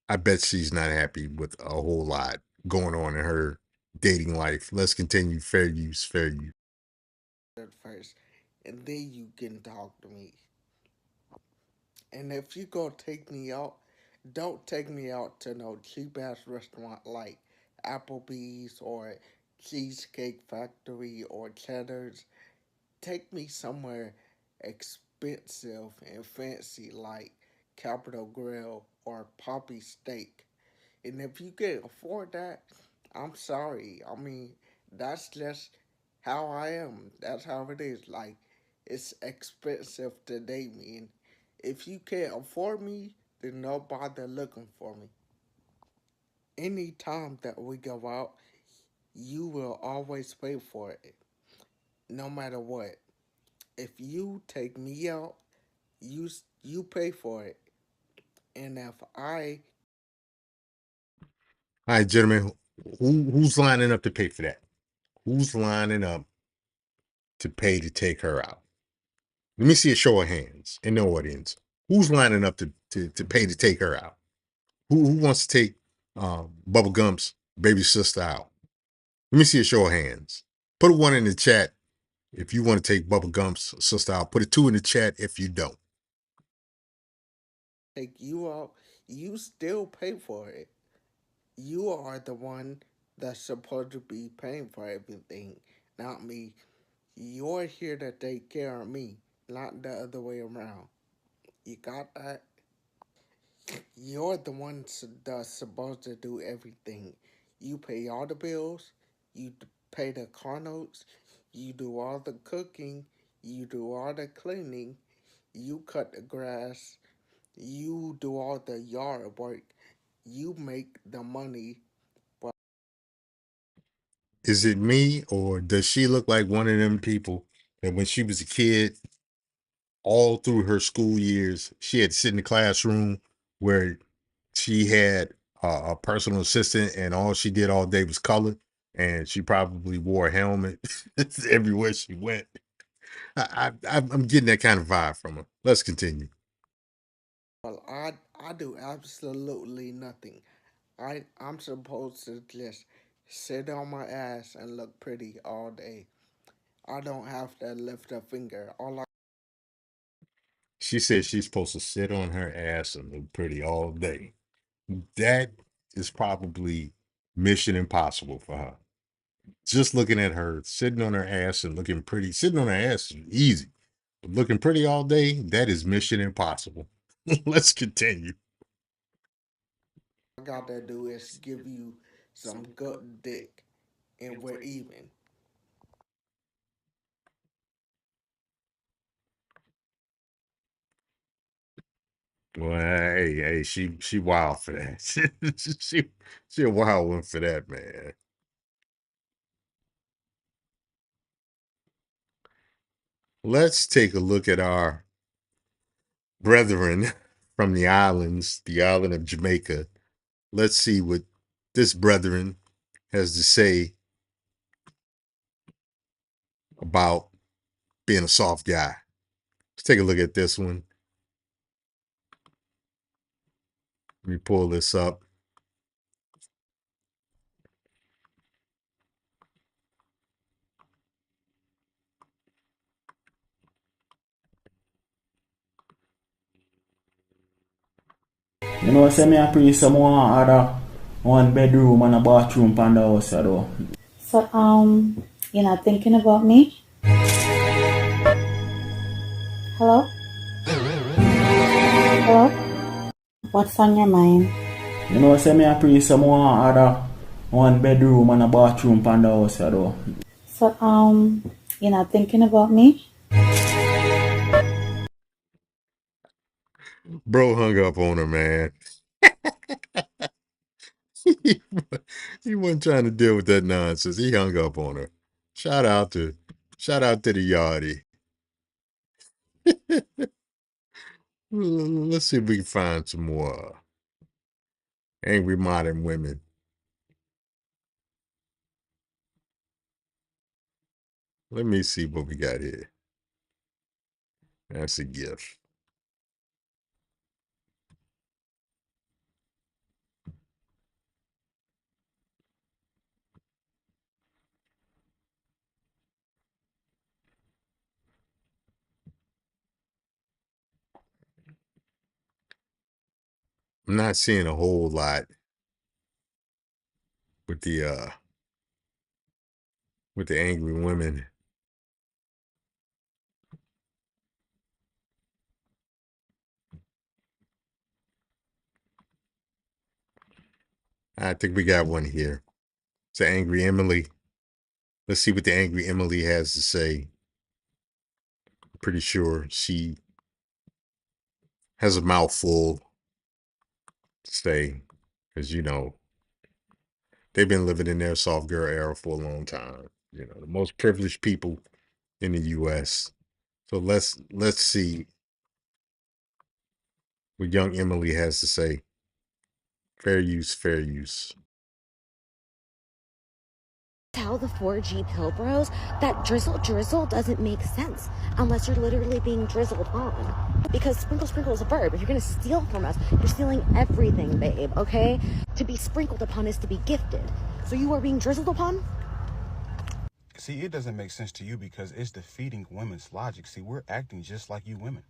S2: I bet she's not happy with a whole lot going on in her dating life. Let's continue. Fair use, fair use.
S23: At first, and then you can talk to me. And if you go take me out, don't take me out to no cheap ass restaurant like Applebee's or Cheesecake Factory or Cheddar's. Take me somewhere expensive and fancy like Capitol Grill or Poppy Steak. And if you can't afford that, I'm sorry. I mean, that's just how I am. That's how it is. Like, it's expensive to date me. And if you can't afford me, then don't bother looking for me. Any time that we go out, you will always pay for it, no matter what. If you take me out, you pay for it. And if I
S2: All right, gentlemen, who's lining up to pay for that? Who's lining up to pay to take her out? Let me see a show of hands in the audience. Who's lining up to pay to take her out? Who wants to take Bubble Gump's baby sister out? Let me see a show of hands. Put a one in the chat if you want to take Bubble Gump's sister out. Put a two in the chat if you don't.
S23: take you out, you still pay for it. You are the one that's supposed to be paying for everything, not me. You're here to take care of me, not the other way around. You got that? You're the one that's supposed to do everything. You pay all the bills, you pay the car notes, you do all the cooking, you do all the cleaning, you cut the grass, you do all the yard work, you make the money.
S2: Is it me or does she look like one of them people that when she was a kid, all through her school years, she had to sit in the classroom where she had a personal assistant and all she did all day was color and she probably wore a helmet everywhere she went. I'm getting that kind of vibe from her. Let's continue.
S23: Well, I do absolutely nothing. I'm supposed to just sit on my ass and look pretty all day. I don't have to lift a finger. All I
S2: She said she's supposed to sit on her ass and look pretty all day. That is probably mission impossible for her. Just looking at her sitting on her ass and looking pretty, sitting on her ass is easy. But looking pretty all day, that is mission impossible. Let's continue.
S23: gotta do is give you some good dick, and we're even.
S2: Well, hey, she wild for that. She a wild one for that, man. Let's take a look at our brethren from the island of Jamaica. Let's see what this brethren has to say about being a soft guy. Let's take a look at this one. Let me pull this up.
S11: You know, say me a pretty someone other one bedroom and a bathroom pan the house, though.
S3: So, you're not thinking about me? Hello? Hello? What's on your mind?
S11: You know, say me a pretty someone other one bedroom and a bathroom pan the house, though.
S3: So, you're not thinking about me?
S2: Bro hung up on her, man. He wasn't trying to deal with that nonsense. He hung up on her. Shout out to the yardie. Let's see if we can find some more angry modern women. Let me see what we got here. That's a gift. I'm not seeing a whole lot with the angry women. I think we got one here. It's an angry Emily. Let's see what the angry Emily has to say. I'm pretty sure she has a mouthful to say, because you know they've been living in their soft girl era for a long time. You know, the most privileged people in the U.S. So let's see what young Emily has to say. Fair use, fair use.
S5: Tell the 4G pill bros that drizzle doesn't make sense unless you're literally being drizzled on. Because sprinkle is a verb. If you're gonna steal from us, you're stealing everything, babe, okay? To be sprinkled upon is to be gifted. So you are being drizzled upon?
S22: See, it doesn't make sense to you because it's defeating women's logic. See, we're acting just like you women.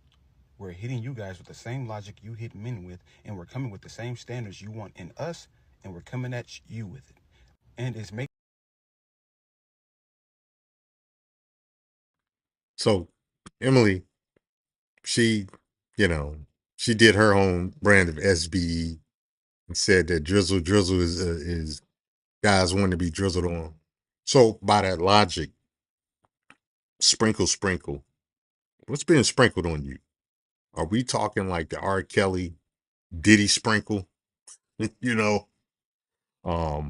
S22: We're hitting you guys with the same logic you hit men with, and we're coming with the same standards you want in us, and we're coming at you with it. And it's making...
S2: So Emily, she, you know, she did her own brand of SBE and said that drizzle is guys wanting to be drizzled on. So by that logic, sprinkle. What's being sprinkled on you? Are we talking like the R. Kelly Diddy sprinkle? You know, are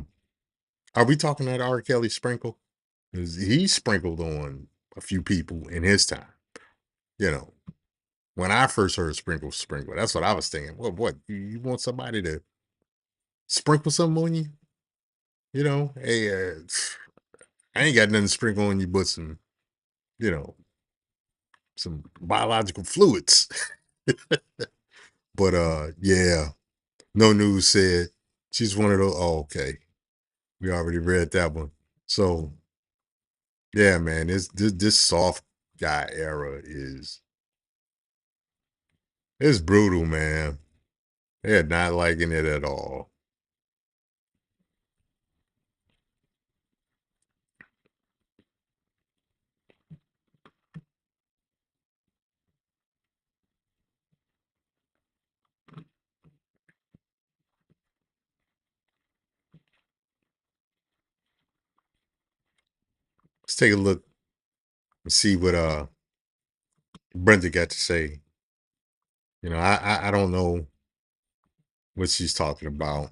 S2: we talking that R. Kelly sprinkle? Because he sprinkled on a few people in his time. You know, when I first heard sprinkle, that's what I was thinking. What? You want somebody to sprinkle something on you? You know, hey, I ain't got nothing to sprinkle on you but some, you know, some biological fluids. But yeah, no news said she's one of those. Oh, okay. We already read that one. So yeah, man, this soft guy era is brutal, man. They're not liking it at all. Let's take a look and see what Brenda got to say. You know, I don't know what she's talking about.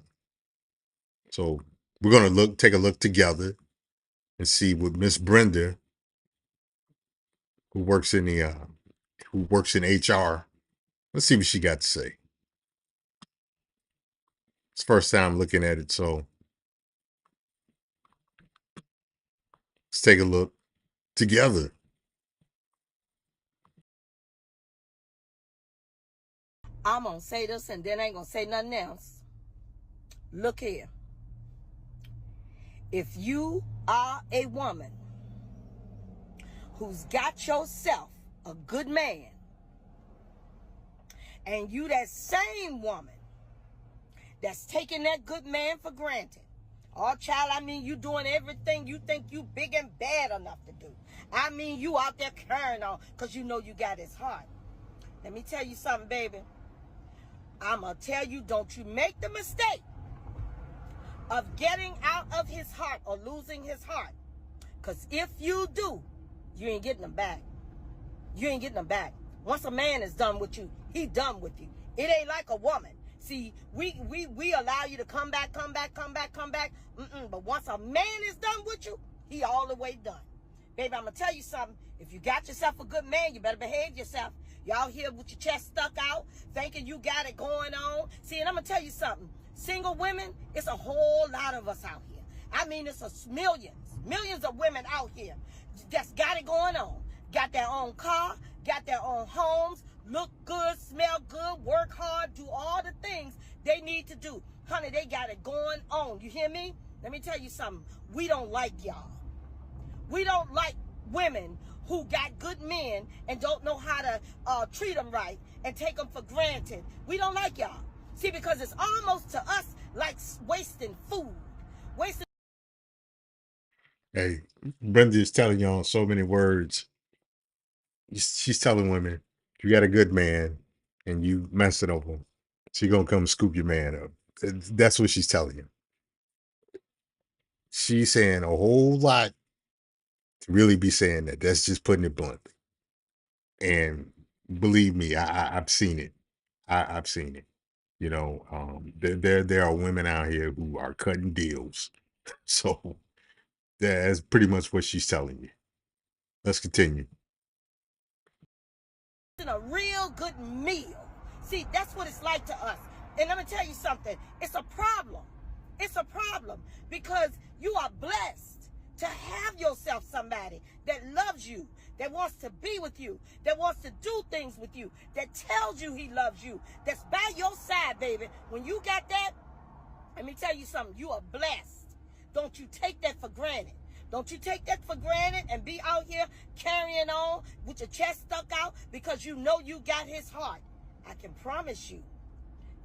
S2: So we're gonna take a look together and see what Miss Brenda, who works in HR, let's see what she got to say. It's the first time looking at it, so let's take a look together.
S6: I'm going to say this and then I ain't going to say nothing else. Look here. If you are a woman who's got yourself a good man, and you that same woman that's taking that good man for granted, oh child, I mean you doing everything you think you big and bad enough to do. I mean you out there carrying on because you know you got his heart. Let me tell you something, baby. I'm going to tell you, don't you make the mistake of getting out of his heart or losing his heart. Because if you do, you ain't getting him back. You ain't getting him back. Once a man is done with you, he done with you. It ain't like a woman. See, we allow you to come back. But once a man is done with you, he all the way done. Baby, I'm going to tell you something. If you got yourself a good man, you better behave yourself. Y'all here with your chest stuck out, thinking you got it going on. See, and I'm going to tell you something. Single women, it's a whole lot of us out here. I mean, it's millions of women out here That's got it going on. Got their own car, got their own homes, look good, smell good, work hard, do all the things they need to do. Honey, they got it going on. You hear me? Let me tell you something. We don't like y'all. We don't like women who got good men and don't know how to treat them right and take them for granted. We don't like y'all. See, because it's almost to us like wasting food. Wasting.
S2: Hey, Brenda is telling y'all so many words. She's telling women, if you got a good man and you messing over him, she gonna come scoop your man up. That's what she's telling you. She's saying a whole lot to really be saying that. That's just putting it bluntly. And believe me, I've seen it. I've seen it. You know, there are women out here who are cutting deals. So that's pretty much what she's telling you. Let's continue.
S6: A real good meal. See, that's what it's like to us. And let me tell you something. It's a problem. It's a problem because you are blessed to have yourself somebody that loves you, that wants to be with you, that wants to do things with you, that tells you he loves you, that's by your side, baby. When you got that, let me tell you something. You are blessed. Don't you take that for granted. Don't you take that for granted and be out here carrying on with your chest stuck out because you know you got his heart. I can promise you,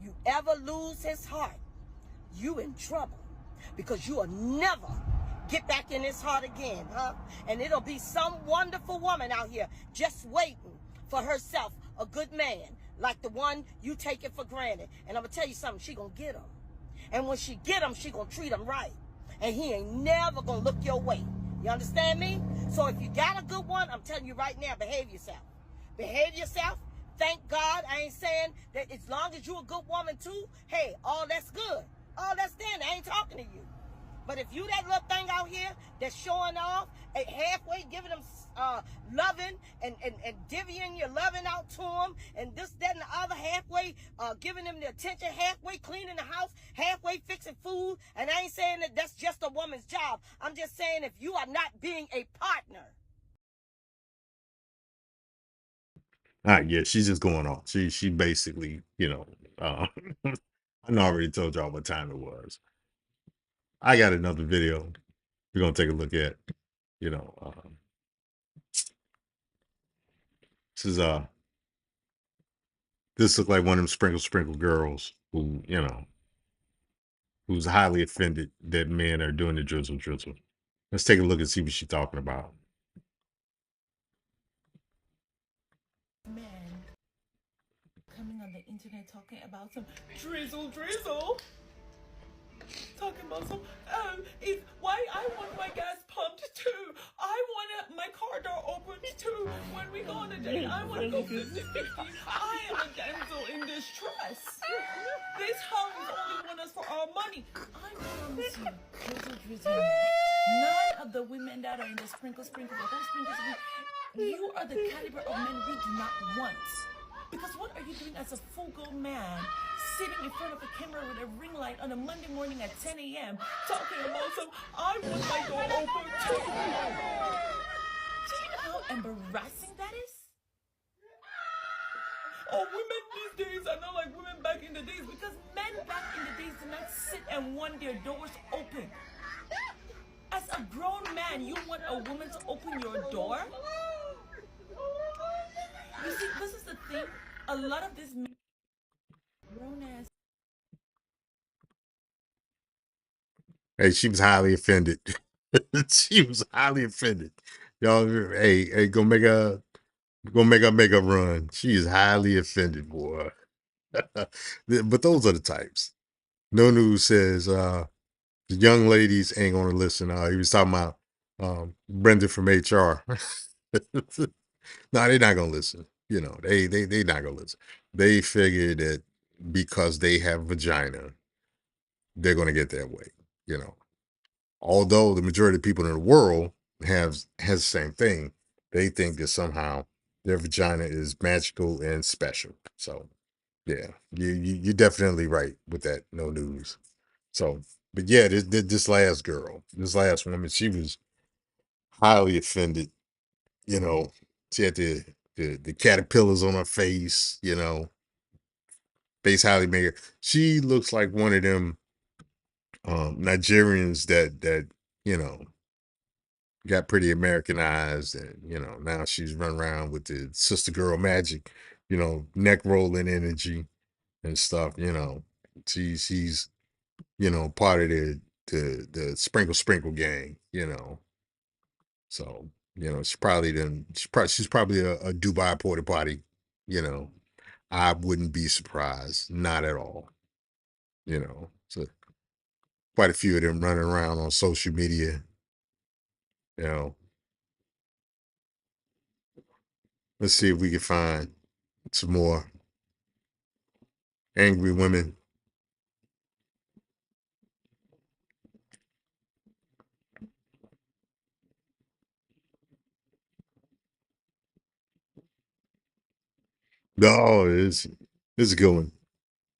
S6: you ever lose his heart, you in trouble because you will never get back in his heart again, huh? And it'll be some wonderful woman out here just waiting for herself a good man like the one you take it for granted. And I'm going to tell you something, she going to get him. And when she get him, she going to treat him right. And he ain't never going to look your way. You understand me? So if you got a good one, I'm telling you right now, behave yourself. Behave yourself. Thank God. I ain't saying that as long as you a good woman too, hey, all that's good. All that's then. I ain't talking to you. But if you that little thing out here that's showing off, halfway giving them loving and divvying your loving out to them, and this, that, and the other, halfway giving them the attention, halfway cleaning the house, halfway fixing food, and I ain't saying that that's just a woman's job. I'm just saying if you are not being a partner.
S2: Yeah, she's just going on. She basically, you know, I know I already told y'all what time it was. I got another video we're gonna take a look at. You know, this is this looks like one of them sprinkle girls who, you know, who's highly offended that men are doing the drizzle. Let's take a look and see what she's talking about.
S7: Man coming on the internet talking about some drizzle. Talking about some, it's why I want my gas pumped too. I want my car door open too. When we go on a date, I want to go 50-50. I am a damsel in distress. This house only want us for our money. I promise you, drizzle. None of the women that are in the sprinkle, the whole sprinkle, you are the caliber of men we do not want. Because what are you doing as a full-grown man sitting in front of a camera with a ring light on a Monday morning at 10 a.m. talking about some, I want my door open too. Do you know how embarrassing that is? Oh, women these days are not like women back in the days because men back in the days did not sit and want their doors open. As a grown man, you want a woman to open your door? You see, this is the thing. A lot of this grown ass.
S2: Hey, she was highly offended. She was highly offended. Y'all, hey, go make her make a run. She is highly offended, boy. But those are the types. No News says the young ladies ain't gonna listen. He was talking about Brenda from HR. No, they're not gonna listen. You know, they not gonna listen. They figure that because they have vagina, they're gonna get that way. You know, although the majority of people in the world has the same thing, they think that somehow their vagina is magical and special. So yeah, you're definitely right with that. No News. So, but yeah, this last girl, this last woman, she was highly offended. You know, she had the caterpillars on her face. You know, face highly made her. She looks like one of them Nigerians that you know got pretty Americanized, and now she's running around with the sister girl magic, neck rolling energy and stuff. She's part of the sprinkle gang. So she's probably a Dubai porta potty. You know, I wouldn't be surprised, not at all. So quite a few of them running around on social media. You know, let's see if we can find some more angry women. No, it's a good one.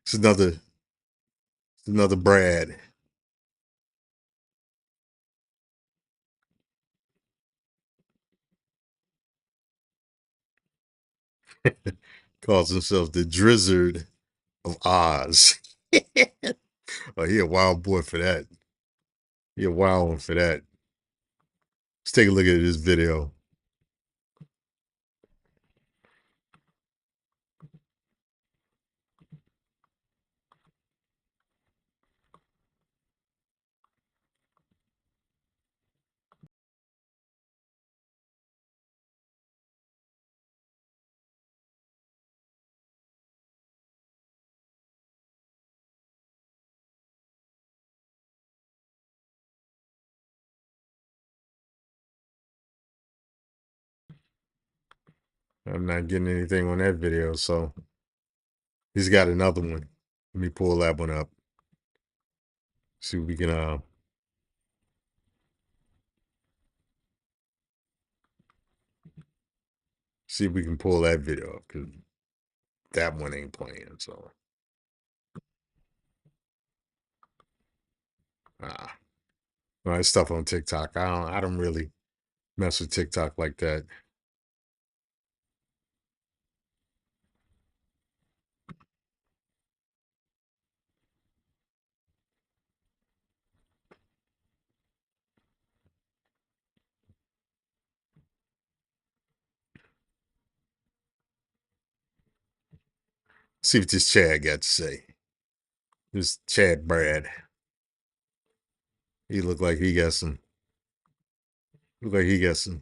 S2: It's another Brad. Calls himself the Drizzard of Oz. Oh, he a wild boy for that. He a wild one for that. Let's take a look at this video. I'm not getting anything on that video, so he's got another one. Let me pull that one up. See if we can see if we can pull that video up, because that one ain't playing. So well, it's stuff on TikTok. I don't really mess with TikTok like that. See what this Chad got to say. This Chad Brad. He look like he got some. Look like he got some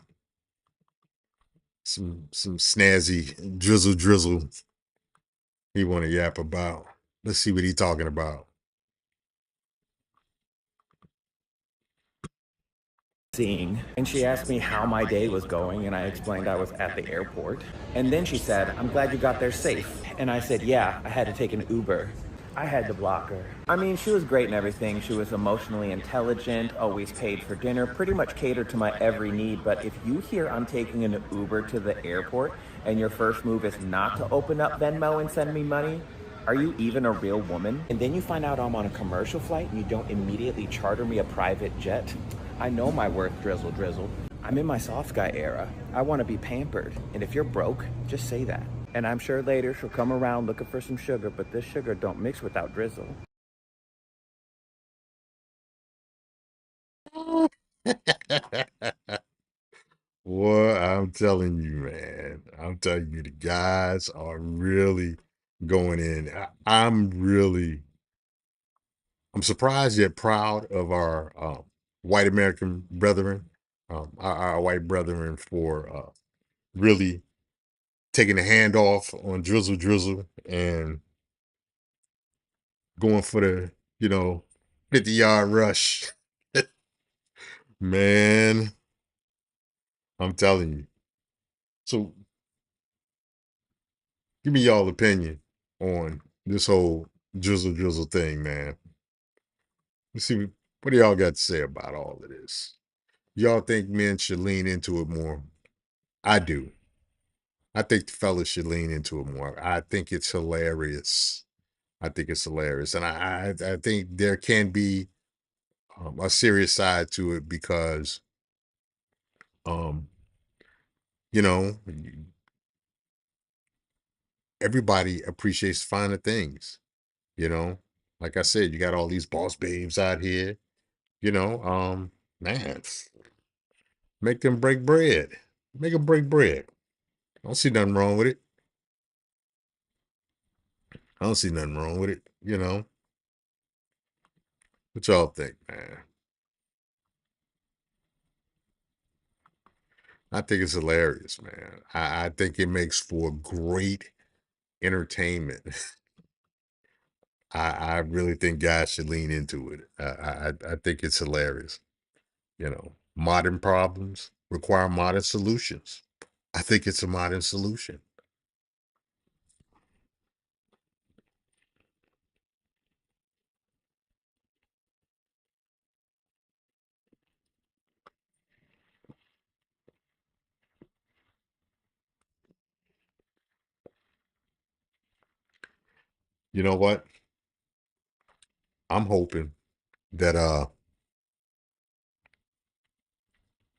S2: snazzy drizzle he want to yap about. Let's see what he talking about.
S8: And she asked me how my day was going, and I explained I was at the airport. And then she said, "I'm glad you got there safe." And I said, "Yeah, I had to take an Uber." I had to block her. I mean, she was great and everything. She was emotionally intelligent, always paid for dinner, pretty much catered to my every need. But if you hear I'm taking an Uber to the airport and your first move is not to open up Venmo and send me money, are you even a real woman? And then you find out I'm on a commercial flight and you don't immediately charter me a private jet? I know my worth, drizzle. I'm in my soft guy era. I want to be pampered. And if you're broke, just say that. And I'm sure later she'll come around looking for some sugar, but this sugar don't mix without drizzle.
S2: Boy, I'm telling you, man. I'm telling you, the guys are really going in. I'm surprised yet proud of our white American brethren, our white brethren for really taking a hand off on drizzle and going for the 50-yard rush. Man, I'm telling you. So give me y'all opinion on this whole drizzle thing, man. Let's see what do y'all got to say about all of this. Y'all think men should lean into it more? I do. I think the fellas should lean into it more. I think it's hilarious. I think it's hilarious, and I think there can be a serious side to it, because Um, you know, everybody appreciates finer things, you know. Like I said, you got all these boss babes out here, you know. Man, make them break bread. Make them break bread. I don't see nothing wrong with it. I don't see nothing wrong with it, you know. What y'all think, man? I think it's hilarious, man. I think it makes for great entertainment. I really think guys should lean into it. I think it's hilarious. You know, modern problems require modern solutions. I think it's a modern solution. You know what? I'm hoping that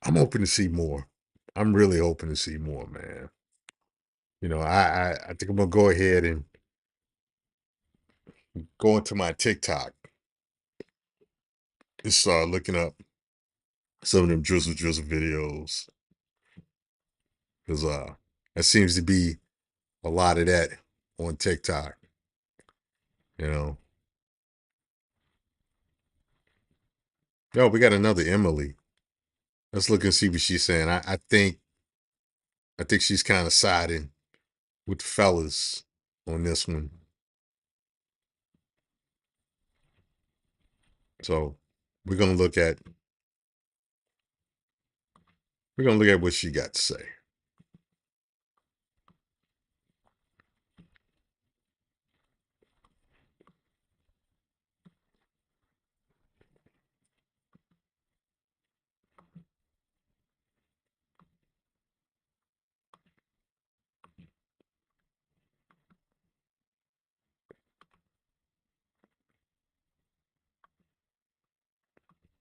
S2: I'm hoping to see more. I'm really hoping to see more, man. You know, I think I'm gonna go ahead and go into my TikTok and start looking up some of them drizzle videos. Because there seems to be a lot of that on TikTok, you know. Yo, we got another Emily. Let's look and see what she's saying. I think she's kind of siding with the fellas on this one. So we're gonna look at what she got to say.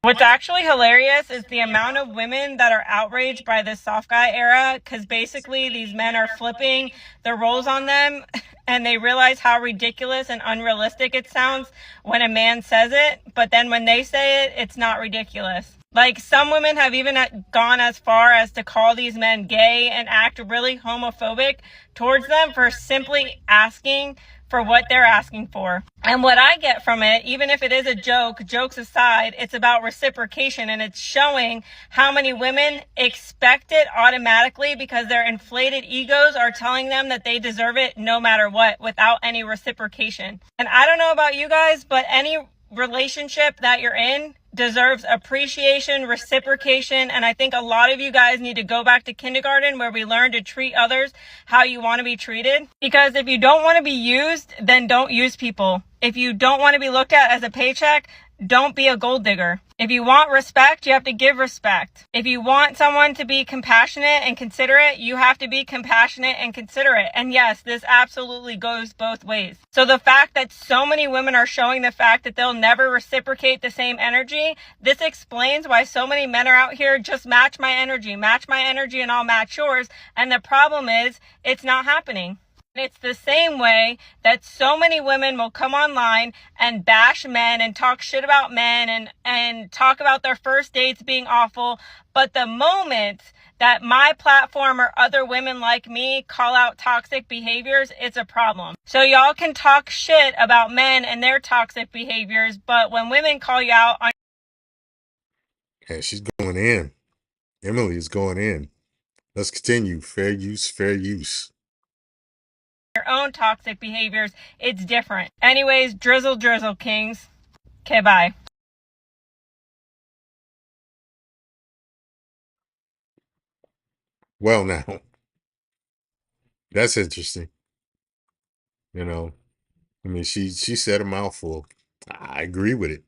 S9: What's actually hilarious is the amount of women that are outraged by this soft guy era, because basically these men are flipping the roles on them and they realize how ridiculous and unrealistic it sounds when a man says it, but then when they say it, it's not ridiculous. Like, some women have even gone as far as to call these men gay and act really homophobic towards them for simply asking for what they're asking for. And what I get from it, even if it is a joke, jokes aside, it's about reciprocation, and it's showing how many women expect it automatically because their inflated egos are telling them that they deserve it no matter what, without any reciprocation. And I don't know about you guys, but any relationship that you're in deserves appreciation, reciprocation, and I think a lot of you guys need to go back to kindergarten where we learn to treat others how you want to be treated. Because if you don't want to be used, then don't use people. If you don't want to be looked at as a paycheck, don't be a gold digger. If you want respect, you have to give respect. If you want someone to be compassionate and considerate, you have to be compassionate and considerate. And yes, this absolutely goes both ways. So the fact that so many women are showing the fact that they'll never reciprocate the same energy, this explains why so many men are out here, just match my energy and I'll match yours. And the problem is, it's not happening. It's the same way that so many women will come online and bash men and talk shit about men and talk about their first dates being awful. But the moment that my platform or other women like me call out toxic behaviors, it's a problem. So y'all can talk shit about men and their toxic behaviors, but when women call you out on...
S2: And she's going in. Emily is going in. Let's continue. Fair use, fair use.
S9: your own toxic behaviors, it's different. Anyways, drizzle kings. Okay, bye.
S2: Well, now, that's interesting. You know, I mean, she said a mouthful. I agree with it.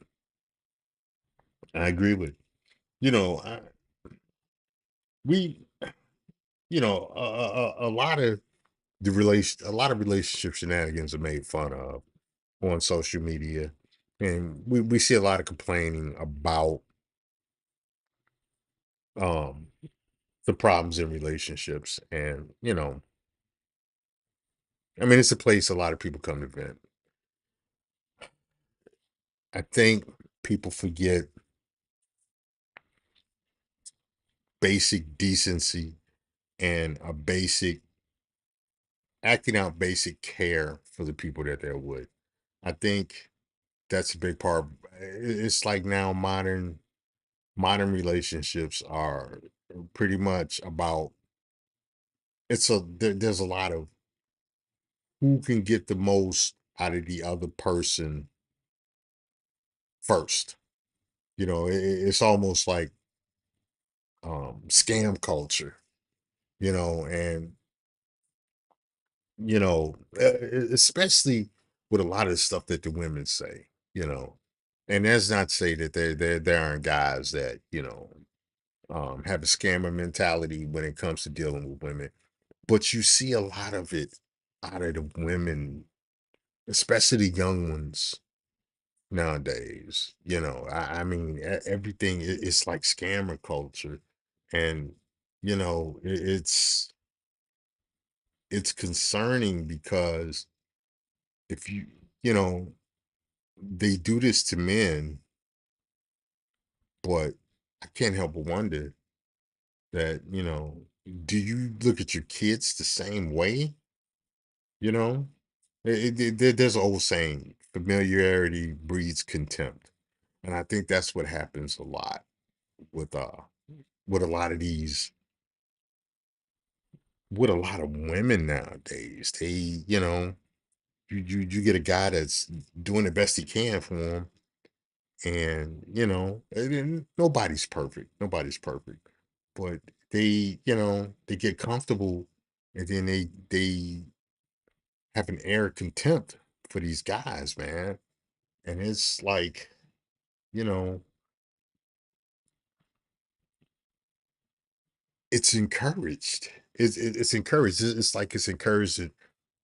S2: I agree with it. You know, we, you know, a lot of a lot of relationship shenanigans are made fun of on social media, and we see a lot of complaining about um the problems in relationships. And, you know, I mean, it's a place a lot of people come to vent. I think people forget basic decency and a basic acting out basic care for the people that they're with. I think that's a big part. It's like now modern relationships are pretty much about there's a lot of who can get the most out of the other person first. You know, it's almost like scam culture, you know, and you know, especially with a lot of the stuff that the women say, you know, and that's not to say that there aren't guys that have a scammer mentality when it comes to dealing with women, but you see a lot of it out of the women, especially the young ones nowadays. You know, I mean, everything it's like scammer culture, and you know, it's concerning because if you know they do this to men, but I can't help but wonder that, do you look at your kids the same way? You know, there's an old saying, familiarity breeds contempt. And I think that's what happens a lot with with a lot of these with a lot of women nowadays. You get a guy that's doing the best he can for them, and nobody's perfect. Nobody's perfect. But they get comfortable, and then they have an air of contempt for these guys, man. And it's like, you know, it's encouraged. It's encouraged. It's like it's encouraged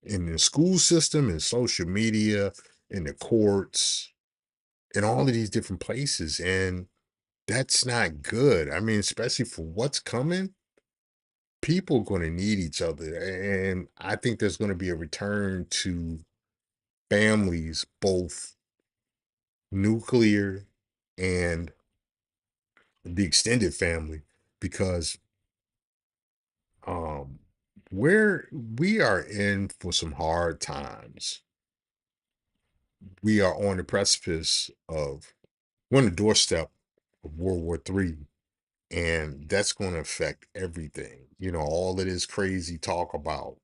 S2: in the school system, in social media, in the courts, in all of these different places. And that's not good. I mean, especially for what's coming, people are going to need each other. And I think there's going to be a return to families, both nuclear and the extended family, because um we are in for some hard times. We are on the precipice of we're on the doorstep of World War III, and that's going to affect everything. All of this crazy talk about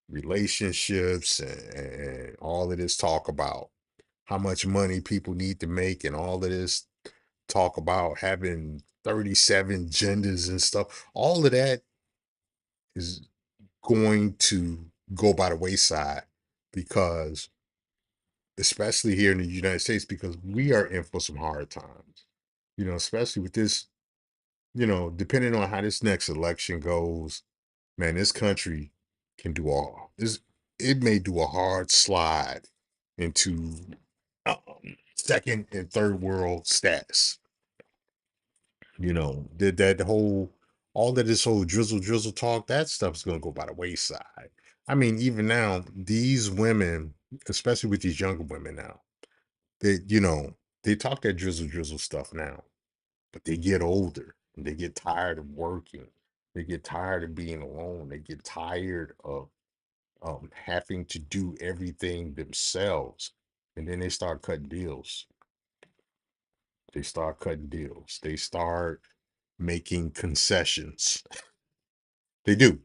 S2: relationships, and all of this talk about how much money people need to make, and all of this talk about having 37 genders and stuff. All of that is going to go by the wayside, because especially here in the United States, because we are in for some hard times. Especially with this, depending on how this next election goes, man, this country can do all this. It may do a hard slide into second and third world status. That whole all of this whole drizzle talk, that stuff's gonna go by the wayside. I mean, even now, these women, especially with these younger women now, they talk that drizzle stuff now, but they get older and they get tired of working. They get tired of being alone. They get tired of having to do everything themselves. And then they start cutting deals. They start cutting deals. They start making concessions. They do.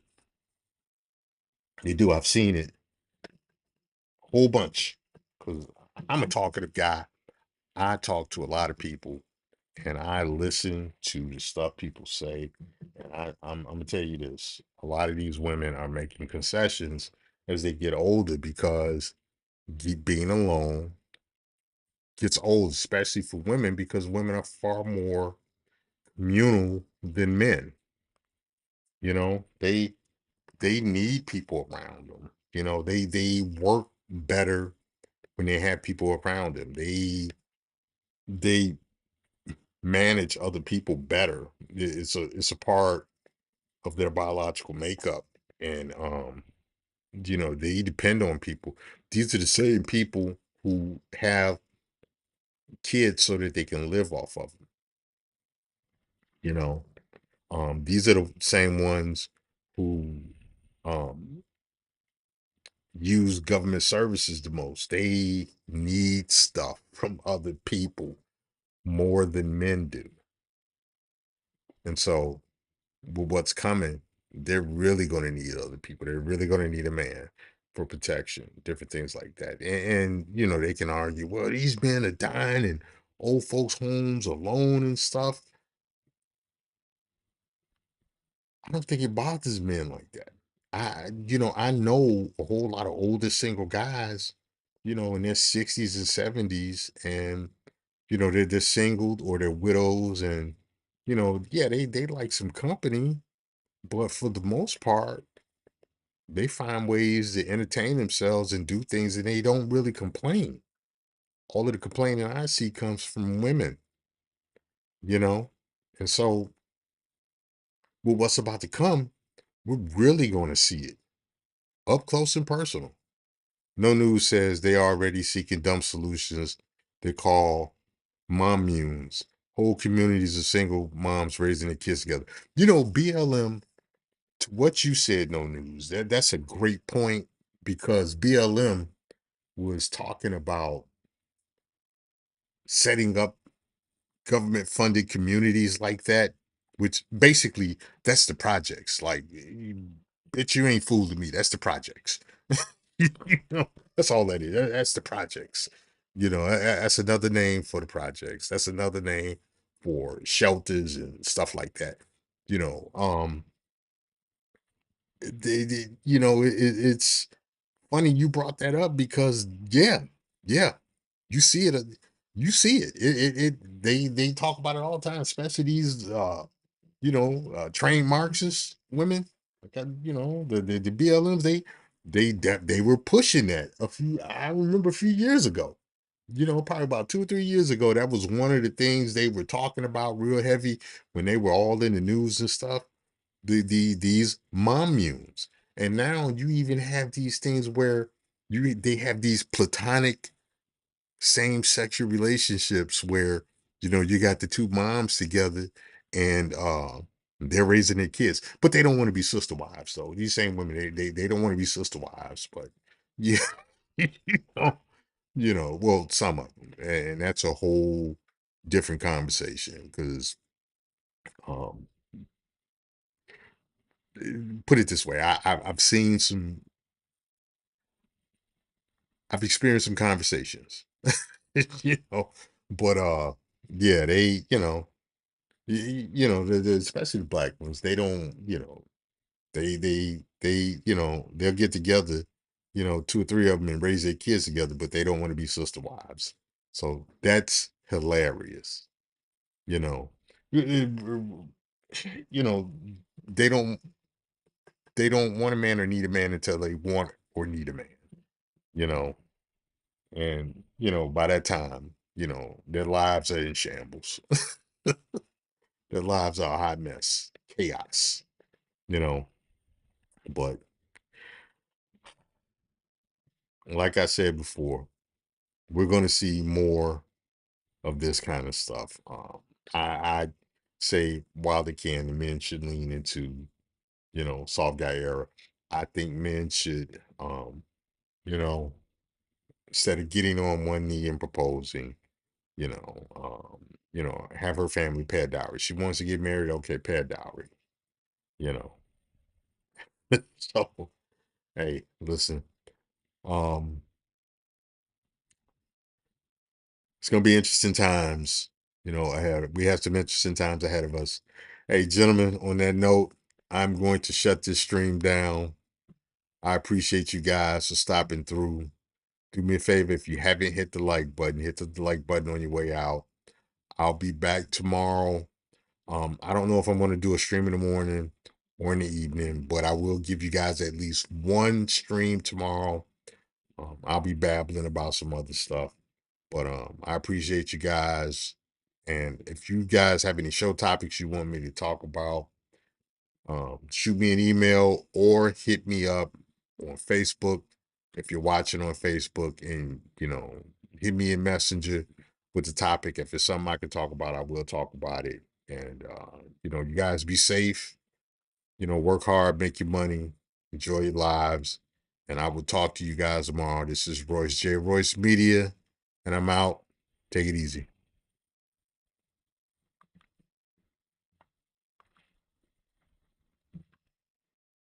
S2: They do. I've seen it a whole bunch, because I'm a talkative guy. I talk to a lot of people, and I listen to the stuff people say. And I'm gonna tell you this: a lot of these women are making concessions as they get older, because being alone gets old, especially for women, because women are far more communal than men. They need people around them. They work better when they have people around them. They manage other people better. It's a part. of their biological makeup. And they depend on people. These are the same people who have kids so that they can live off of them. These are the same ones who um use government services the most. They need stuff from other people more than men do. And so, with what's coming, they're really going to need other people. They're really going to need a man for protection, different things like that. And they can argue, well, these men are dying in old folks' homes alone and stuff. I don't think it bothers men like that. I know a whole lot of older single guys, in their 60s and 70s, and they're singled or they're widows, and yeah, they like some company, but for the most part, they find ways to entertain themselves and do things, and they don't really complain. All of the complaining I see comes from women, you know, and so with what's about to come, we're really going to see it up close and personal. No News says they are already seeking dumb solutions they call mommunes, whole communities of single moms raising their kids together. BLM, to what you said, No News, that's a great point, because BLM was talking about setting up government funded communities like that, which basically that's the projects. Like, bitch, you ain't fooling me. That's the projects. you that's all that is. That's the projects. That's another name for the projects. That's another name for shelters and stuff like that. You know, um, it's funny you brought that up, because yeah, you see it. You see it. They talk about it all the time, especially these trained Marxist women. Like, the BLMs, they were pushing that I remember a few years ago. Probably about 2 or 3 years ago, that was one of the things they were talking about real heavy when they were all in the news and stuff. These mommunes. And now you even have these things where they have these platonic same sexual relationships where you got the two moms together, and they're raising their kids, but they don't want to be sister wives. Though these same women, they don't want to be sister wives, but yeah, you well, some of them, and that's a whole different conversation, because um put it this way, I've seen some, I've experienced some conversations, you know, but yeah, they, especially the black ones, they don't, they'll get together, two or three of them, and raise their kids together, but they don't want to be sister wives. So that's hilarious, you know. You know, they don't they don't want a man or need a man until they want or need a man, you know. And by that time, their lives are in shambles. Their lives are a hot mess, chaos, you know. But like I said before, we're going to see more of this kind of stuff. I say while they can, the men should lean into, soft guy era. I think men should, you know, instead of getting on one knee and proposing, have her family pay a dowry. She wants to get married, okay, pay a dowry, you know. So, hey, listen, um, it's gonna be interesting times, ahead. We have some interesting times ahead of us. Hey, gentlemen, on that note, I'm going to shut this stream down. I appreciate you guys for stopping through. Do me a favor, if you haven't hit the like button, hit the like button on your way out. I'll be back tomorrow. I don't know if I'm going to do a stream in the morning or in the evening, but I will give you guys at least one stream tomorrow. I'll be babbling about some other stuff, but I appreciate you guys. And if you guys have any show topics you want me to talk about, Shoot me an email or hit me up on Facebook if you're watching on Facebook, and hit me in Messenger with the topic. If it's something I can talk about, I will talk about it. And you guys be safe. Work hard, make your money, enjoy your lives, and I will talk to you guys tomorrow. This is Royce J. Royce Media, and I'm out. Take it easy.